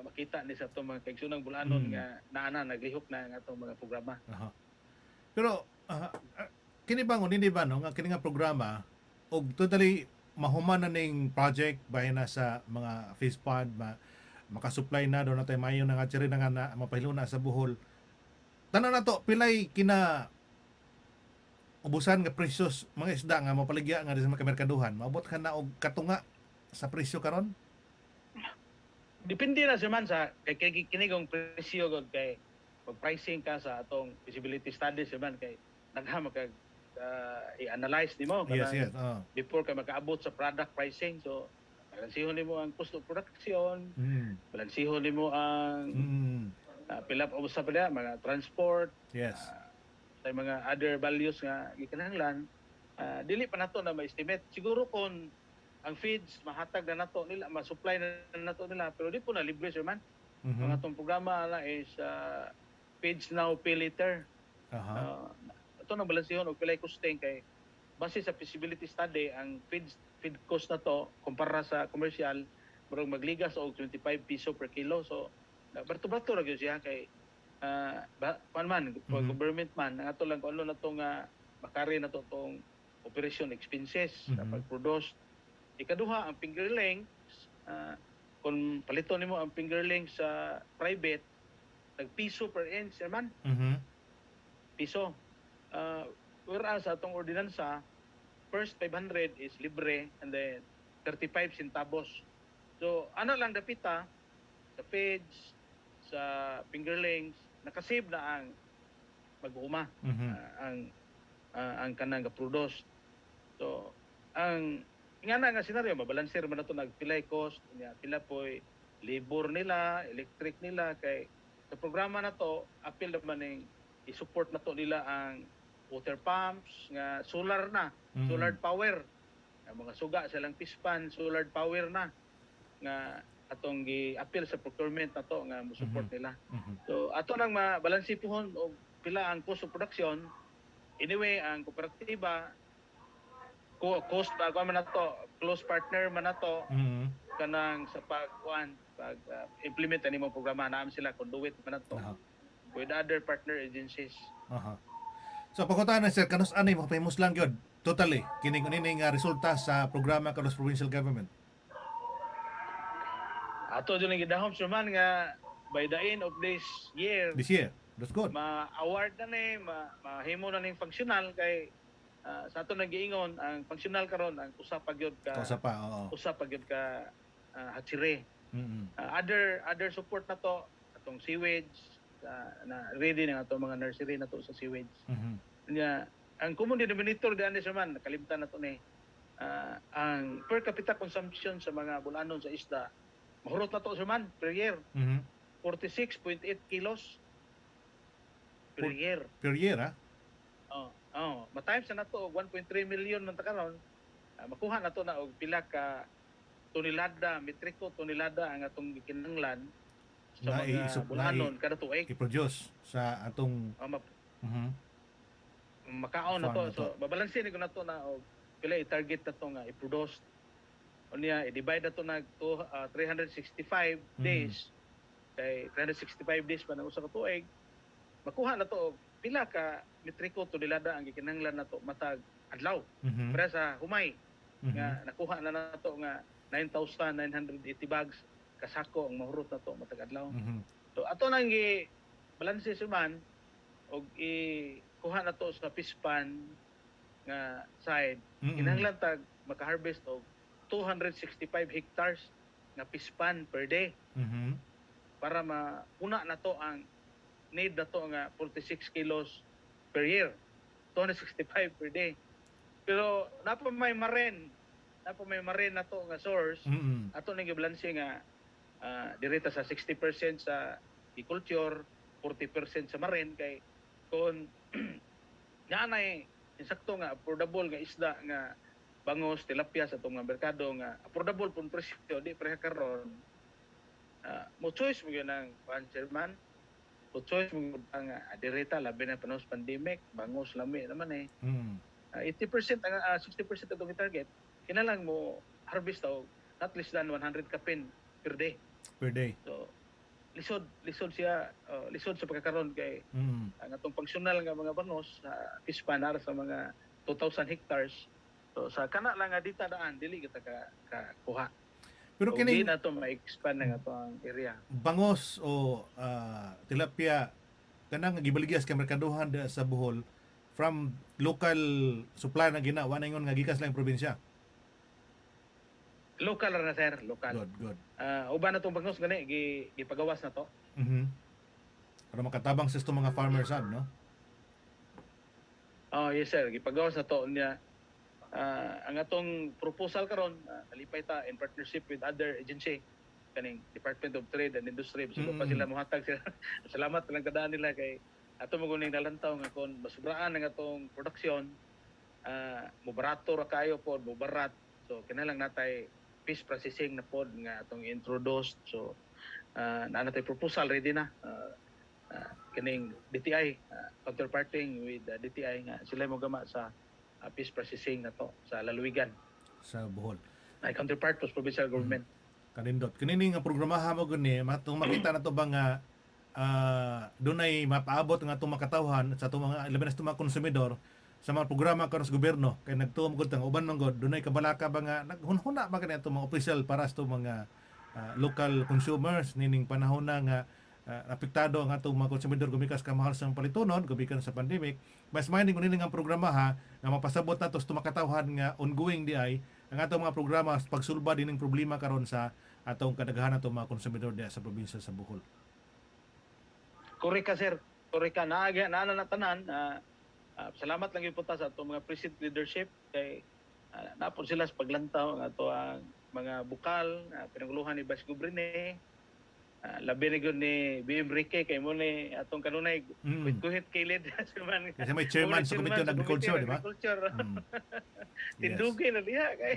makita ni sa itong mga kaigsunang bulanon nga naana naglihok na ang atong mga programa. Aha. Pero kini bangon hindi ba no nga kini nga programa og totally mahuman na ning project bahin na sa mga fish pond makasupply na do na tay mayo na nga na nga mapahilo na sa Bohol. Tanan na to pilay kina ubusan nga presyos mga isda nga mapaligya nga sa mga merkaduhan, maabot ka na og katunga sa presyo karon? Depende na siya man sa kay kinigong presyo gud kay pag-pricing ka sa atong feasibility studies siya man kay nagha makag i-analyze nimo Yes, kanang yes. Oh. before ka makaabot sa product pricing. So balansihon nimo ang cost of production, balansihon nimo ang pila pa sa pala mga transport, Yes. sa mga other values nga gikinahanglan. Dili pa nato na ma-estimate. Siguro kung ang feeds mahatag na nato nila, ma-supply na nato nila, pero di po na libre sir man. Ang atong programa na is feeds now pay later. Aha. Ito nang balansihon og pilay costing kay base sa feasibility study ang feed cost na to kumpara sa commercial murag magligas og 25 piso per kilo. So barto-barto ra gyud siya kay government man ang ato lang kung ano na to nga makari na to tong operation expenses sa pag-produce. Ikaduha ang fingerlings, kung palito nimo ang fingerlings sa private nagpiso per inch man, piso. Whereas sa atong ordinansa, first 500 is libre and then 35 centavos. So ano lang dapita sa feeds, sa fingerlings, nakasave na ang mag-uuma, ang kanang ga-produce. So ang nga senaryo mabalanser man nato nagpilay cost niya, pila poy labor nila, electric nila kay sa programa na to apil naman ning i-support na to nila ang water pumps nga solar na, solar power. Ang mga suga silang pispan, solar power na nga atong gi-appeal sa procurement na to nga mo-support nila. So ato nang mabalansi pohon og pila ang cost of production. Anyway, ang kooperatiba cost ba man na to, close partner man na to kanang sa pag implement ani mo programa naam sila conduit man na to with other partner agencies. So pagkutaan na sir, kanus ani mo famous lang gyud totally kining nga resulta sa programa kanos provincial government. Ato dyan ang gidahom sir man nga by the end of this year This year. That's good. ma-award na ni, mahimo na ning functional kay sa ato nag-iingon ang functional karon ang usa pa gyud ka Kausa pa, oo. usa pa gyud ka hatsire. Other support na to atong sewage na ready na atong mga nursery na to sa sewage. Nya ang common denominator diyan ni sir man nakalimtan na to ni ang per capita consumption sa mga bulanon sa isda mahurot na to sir man per year 46.8 kilos per year. Per year, ha? Matimes na to og 1.3 million man ta karon. Makuha na to na og pila ka tonelada, metriko tonelada ang atong gikinahanglan sa mga bulanon kada tuig. I-produce sa atong Makaon na to. So babalansin ni ko na to na og pila i-target na to nga i-produce. Unya i-divide na to na 365 days. Kay 365 days pa na usa ka tuig. Makuha na to og pila ka metriko tonelada ang gikinahanglan nato matag adlaw. Para sa humay nga nakuha na nato nga 9,980 bags kasako ang mahurot nato matag adlaw. So ato nang gi-balanse man og kuha na to sa pispan nga side. Kinahanglan tag maka-harvest og 265 hectares na pispan per day. Para mauna na to ang need na to nga 46 kilos per year. 265 per day. Pero napa may marine na to nga source. Ato nang gibalanse nga direta sa 60% sa agriculture, 40% sa marine kay kung naanay insakto nga affordable nga isda nga bangos, tilapia sa itong merkado nga affordable pun presyo di pareha karon. Mo choice mo yun ang chairman. Mo choice mo ang direta labi na panos pandemic, bangos lami naman 80% ang 60% itong target. Kinalang mo harvest daw not less than 100 kapin per day. Per day. So lisod siya lisod sa pagkakaroon kay ang atong functional nga mga bangos sa pispan ara sa mga 2,000 hectares. So sa kana lang nga dita daan dili kita ka kuha. Pero Hindi kining na to ma-expand na to ang area. bangos o tilapia kanang gibaligya sa merkaduhan sa Bohol from local supply na ginawa na ingon nga gikas lang probinsya. Local ra na sir, local. Good. Uban na tong bagnos gani gipagawas na to. Mhm. Para makatabang sa itong mga farmers no? Oh, yes sir, gipagawas na to niya. Ang atong proposal karon nalipay ta in partnership with other agency kaning Department of Trade and Industry. So pa sila mohatag sila. Salamat lang kadaan nila kay ato mo guning nalantaw nga kon masubraan ang atong production mubarato ra kayo pod mubarat. So kinahanglan natay fish processing na pod nga atong introduced. So naa natay proposal ready na. Kining DTI counterparting with DTI nga sila mo gama sa fish processing na to sa Lalawigan. Sa Bohol. Ay counterpart to sa provincial government. Kanindot. Kanini nga programaha mo gani, matong makita na to ba nga dunay mapaabot nga itong makatawhan sa itong mga ilaban na sa mga konsumidor sa mga programa karon sa gobyerno kay nagtuom gud tang uban man gud dunay kabalaka ba nga naghunhuna ba kanito mga official para sa itong mga local consumers nining panahon na nga apektado ang atong mga konsumidor gumikas ka mahal sa palitonon gumikan sa pandemic mas mining kunin nga programa ha nga mapasabot nato sa makatawhan nga ongoing di ay ang atong mga programa sa pagsulba dining problema karon sa atong kadaghanan atong mga konsumidor diya sa probinsya sa Bohol. Korek ka sir, korek ka na tanan. Salamat lang gyud punta sa atong mga precinct leadership kay napon sila sa paglantaw ng ato ang mga bukal pinanguluhan ni Vice Governor labi ni gud ni BM Rique kay mo ni atong kanunay kuhit kilid sa man. Kasi may chairman sa Committee on Agriculture, di ba? Tindugin na diha kay.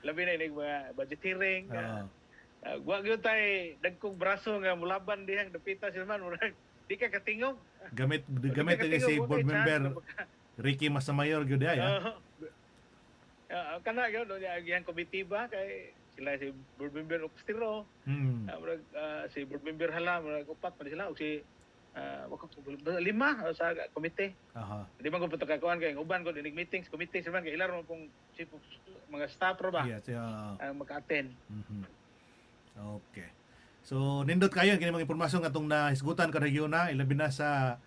Labi na ni mga budgeteering. Wa gyud tay dagkong braso nga mulaban dihang dapita sila man murag di ka katingog. Gamit ni si board member Ricky Masamayor gyud ay. Kana gyud ang committee ba kay sila si board member Opstiro, si board member Hala, upat pa sila, o si lima sa komite. Di man ko pagkakakuan kay uban ko dinig meetings, committee sila kay ilar mo pong chief of mga staff ro ba? Yes, maka-attend. Okay. So nindot kayo kini mga impormasyon nga atong nahisgutan ka region na ilabi na sa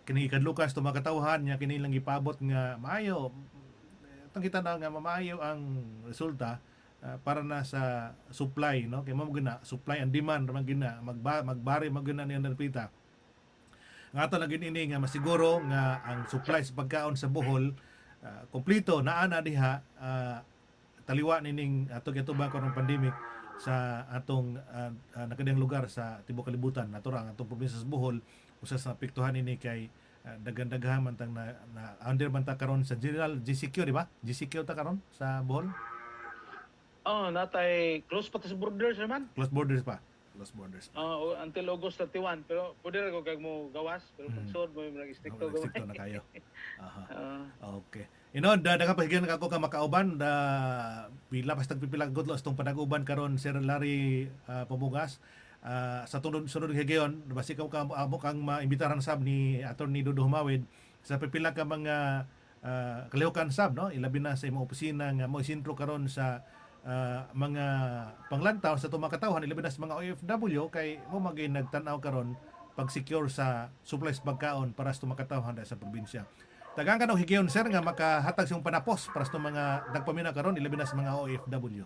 kini kadlukas to makatawhan nya kini lang ipabot nga maayo. Itong kita na nga mamayo ang resulta para na sa supply no kay mao gina supply and demand man gina magbari magina ni pita nga ato na ini nga masiguro nga ang supply sa pagkaon sa Bohol kompleto naa na diha taliwa nining ato gitubang karong pandemic sa atong nakadiyang lugar sa tibuok kalibutan naturang atong probinsya sa Bohol usas na apektuhan ini kay daghan-daghan man tang na under man ta karon sa General GCQ di ba GCQ ta karon sa Bohol. Natay close pa sa borders naman. Close borders pa. Until August 31 pero pwede ra ko kag mo gawas pero pagsod mo yung stricto gamay. Stricto na kayo. Okay. Daghang pahigan ako ka makauban pila pas tagpipila gudlo itong panag-uban karon Sir Larry Pamugas. Sa sunod higayon basi ka amo kang maimbitaran sab ni Attorney Dudu Humawid sa pipila ka mga kalihukan sab no ilabi na sa imong opisina nga mo sentro karon sa mga panglantaw sa tumakatawhan ilabi na sa mga OFW kay mo magay nagtan-aw karon pag-secure sa supplies pagkaon para sa tumakatawhan sa probinsya. Tagang kanong higayon sir nga makahatag siyang panapos para sa mga nagpamina karon ilabi na sa mga OFW.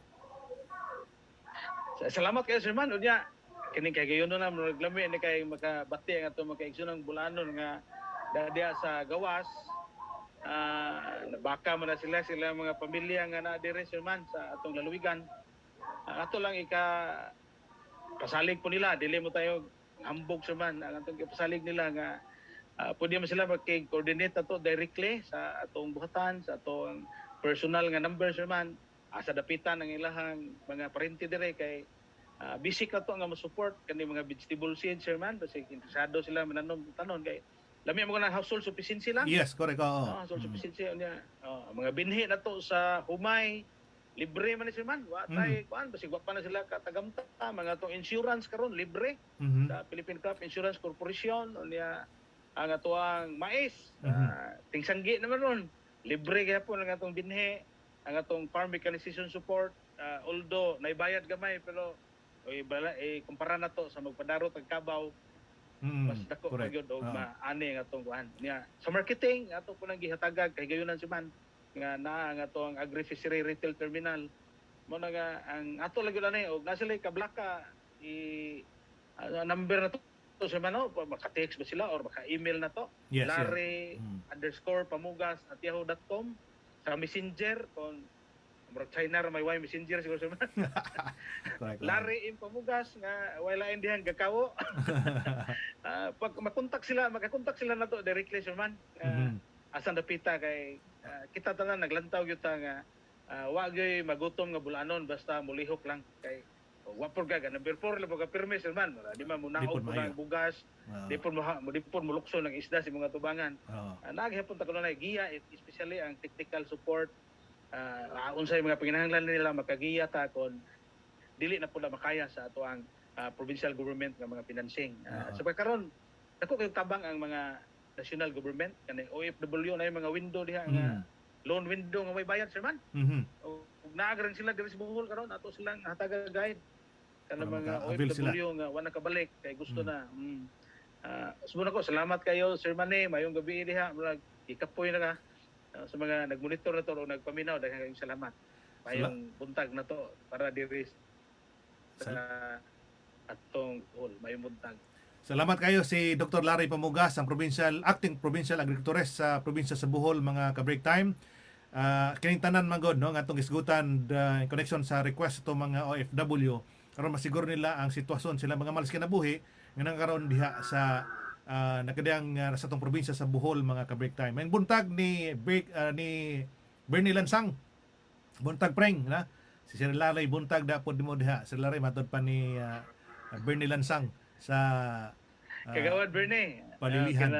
Salamat kayo sir man unya kining kay gayon na naglami ni kay makabati ang ato makaigsunang bulanon nga dadya sa gawas baka mo na sila mga pamilya nga na dire man sa atong lalawigan ato lang pasalig po nila dili mo tayo hambog man ang atong pasalig nila nga pwede mo sila mag-coordinate ato directly sa atong buhatan sa atong personal nga number man sa dapitan ng ilahang mga parente dire kay basic na to nga mo-support kani mga vegetable seeds man kasi interesado sila mananom tanon kay lami mo na household sufficiency lang. Yes, correct. Household sufficiency niya. Mga binhi na to sa humay libre man ni sila man. Wa tay kuan basig wa pa na sila katagamta mga tong insurance karon libre sa Philippine Crop Insurance Corporation unya ang atuang mais tingsanggi naman ron libre gyapon ang atong binhi ang atong farm mechanization support although naibayad gamay pero kumpara na to sa magpadaro tag Kabaw mas dako pa correct. gyud og Oo. maani nga atong kuan niya sa marketing ato ko nang gihatagag kay gayunan si man nga naa nga atong agri-fishery retail terminal mo na nga ang ato lang gyud ani og nasili kablaka number na to sa man maka-text ba sila or maka-email na to Yes, yeah. Larry _pamugas@yahoo.com sa messenger kon murag China ra may messenger siguro sa man Correct. Larry M. Pamugas nga wala indihan gakawo. Pag makakontak sila na to directly sa man. Mhm. Asan dapita kay kita tanan naglantaw gyud ta nga wa gyud magutom nga bulanon basta mulihok lang kay wa por ga number 4 labo ka pirmi sir man. Di man Di munaog pod po maayo. ng bugas, Oo. di pod mulukso ng isda sa mga tubangan. Oo. Naghapon ta kuno na giya especially ang technical support unsay mga panginahanglan nila makagiya ta kon dili na pula makaya sa ato ang provincial government nga mga financing. Oo. So karon dako kay tabang ang mga national government kanang OFW na yung mga window diha nga loan window nga may bayad sir man. Mhm. O naagaran sila diri sa Bohol karon ato silang hataga guide kanang Para mga maka-avail sila. OFW nga wala kabalik kay gusto na. Sumunod ko salamat kayo Sir Manny mayong gabi diha murag ikapoy na ka sa mga nagmonitor na to o nagpaminaw daghang kayong salamat. Mayong buntag na to para diri sa atong hall mayong buntag. Salamat kayo si Dr. Larry Pamugas, ang acting provincial agricultores sa probinsya sa Bohol, mga ka-break time. Kining tanan man god no nga atong isgutan in connection sa request to mga OFW karon masiguro nila ang sitwasyon sila mga malas kinabuhi nga nangkaron diha sa nakadiyang sa atong probinsya sa Bohol, mga ka-break time. Ang buntag ni Bernie Lansang. Buntag preng na si Sir Larry buntag dapod mo diha. Sir Larry matod pa ni Bernie Lansang sa Kagawad Bernie. Palilihan.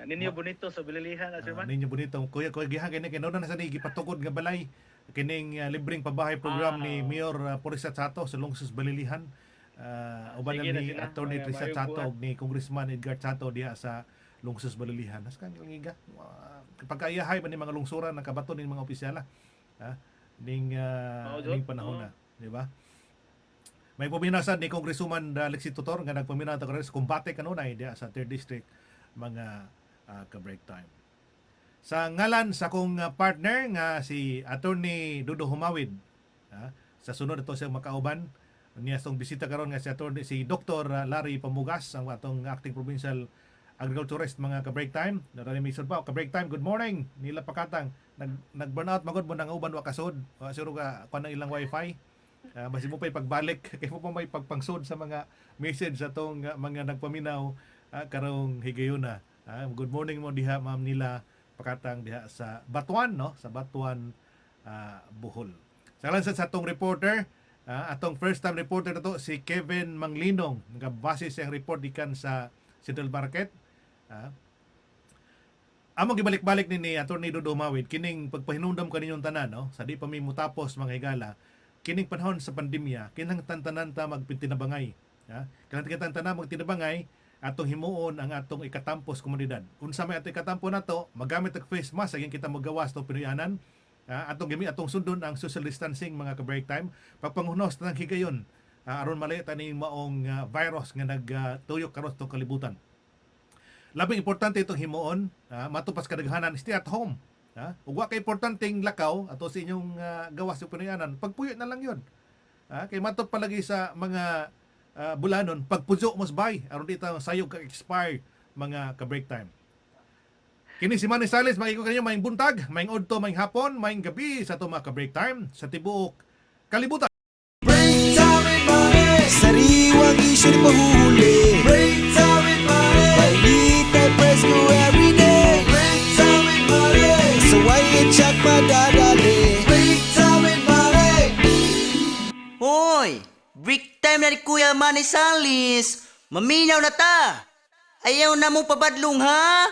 Ninyo bonito sa Balilihan Sir Man. Ninyo bonito. Kuya gihan kini kay na sa ni gipatukod nga balay kining libreng pabahay program ni Mayor Porisa Chato sa Lungsus Balilihan. Uban Sige na ni sila. Attorney Mga Teresa mayong Chato buhat. ug ni Congressman Edgar Chato diha sa Lungsus Balilihan. Nas kan langiga. Pagkaayahay ba ni mga lungsuran nakabaton ni mga opisyala. Ning panahon na, di ba? May puminasan ni Congresswoman Lexi Tutor nga nagpaminaw ta sa kumbate kanunay diha sa 3rd District, mga ka-break time. Sa ngalan sa kong partner nga si Attorney Dudo Humawid, sa sunod ito siyang makauban niya tong bisita karon nga si Dr. Larry Pamugas, ang atong acting provincial agriculturist, mga ka-break time. Naranimisod pa ka-break time. Good morning. Nila Pakatang nag-burnout magod mo nang uban wa kasod. Siro ka kanang ilang wifi. Basi mo pa'y pagbalik kay mo pa may pagpangsod sa mga message sa tong mga nagpaminaw karong higayuna. Good morning mo diha Ma'am Nila Pakatang diha sa Batuan, no? Sa Batuan, Bohol. Sa ngalan sa atong reporter, atong first time reporter na to si Kevin Manglinong, nga base sa report ikan sa Central Market. Among gibalik-balik ni Attorney Dudo Humawid kining pagpahinumdom kaninyong tanan, no? Sa di pa mi mutapos mga higala kining panahon sa pandemya kinang tantanan ta magtinabangay. Kinang tantanan magtinabangay atong himuon ang atong ikatampos komunidad. Unsa may atong ikatampo nato, magamit og face mask aging kita magawas to pinuyanan. Atong gimi atong sundon ang social distancing, mga ka-break time. Pagpangunos tanang higayon aron malay ta ning maong virus nga nagtuyok karon sa kalibutan. Labing importante itong himuon, matupas kadaghanan, stay at home. Ug wa kay importanteng lakaw ato sa inyong gawas sa pinuyanan, pagpuyo na lang yun. Kay matod palagi sa mga bulanon, pagpuyo mos bay aron dito sayog ka expire, mga ka-break time. Kini si Manny Sales, magiko kanyo maing buntag, maing udto, maing hapon, maing gabi sa to, mga ka-break time sa tibuok kalibutan. Break time with money. Sariwang isyu di mahuli. Break time with money. Balita press ko everyday. Break time with money. So why you check madadali? Break time with money. Hoy! Break time na ni Kuya Manny Salis! Maminaw na ta! Ayaw na mo pabadlong ha?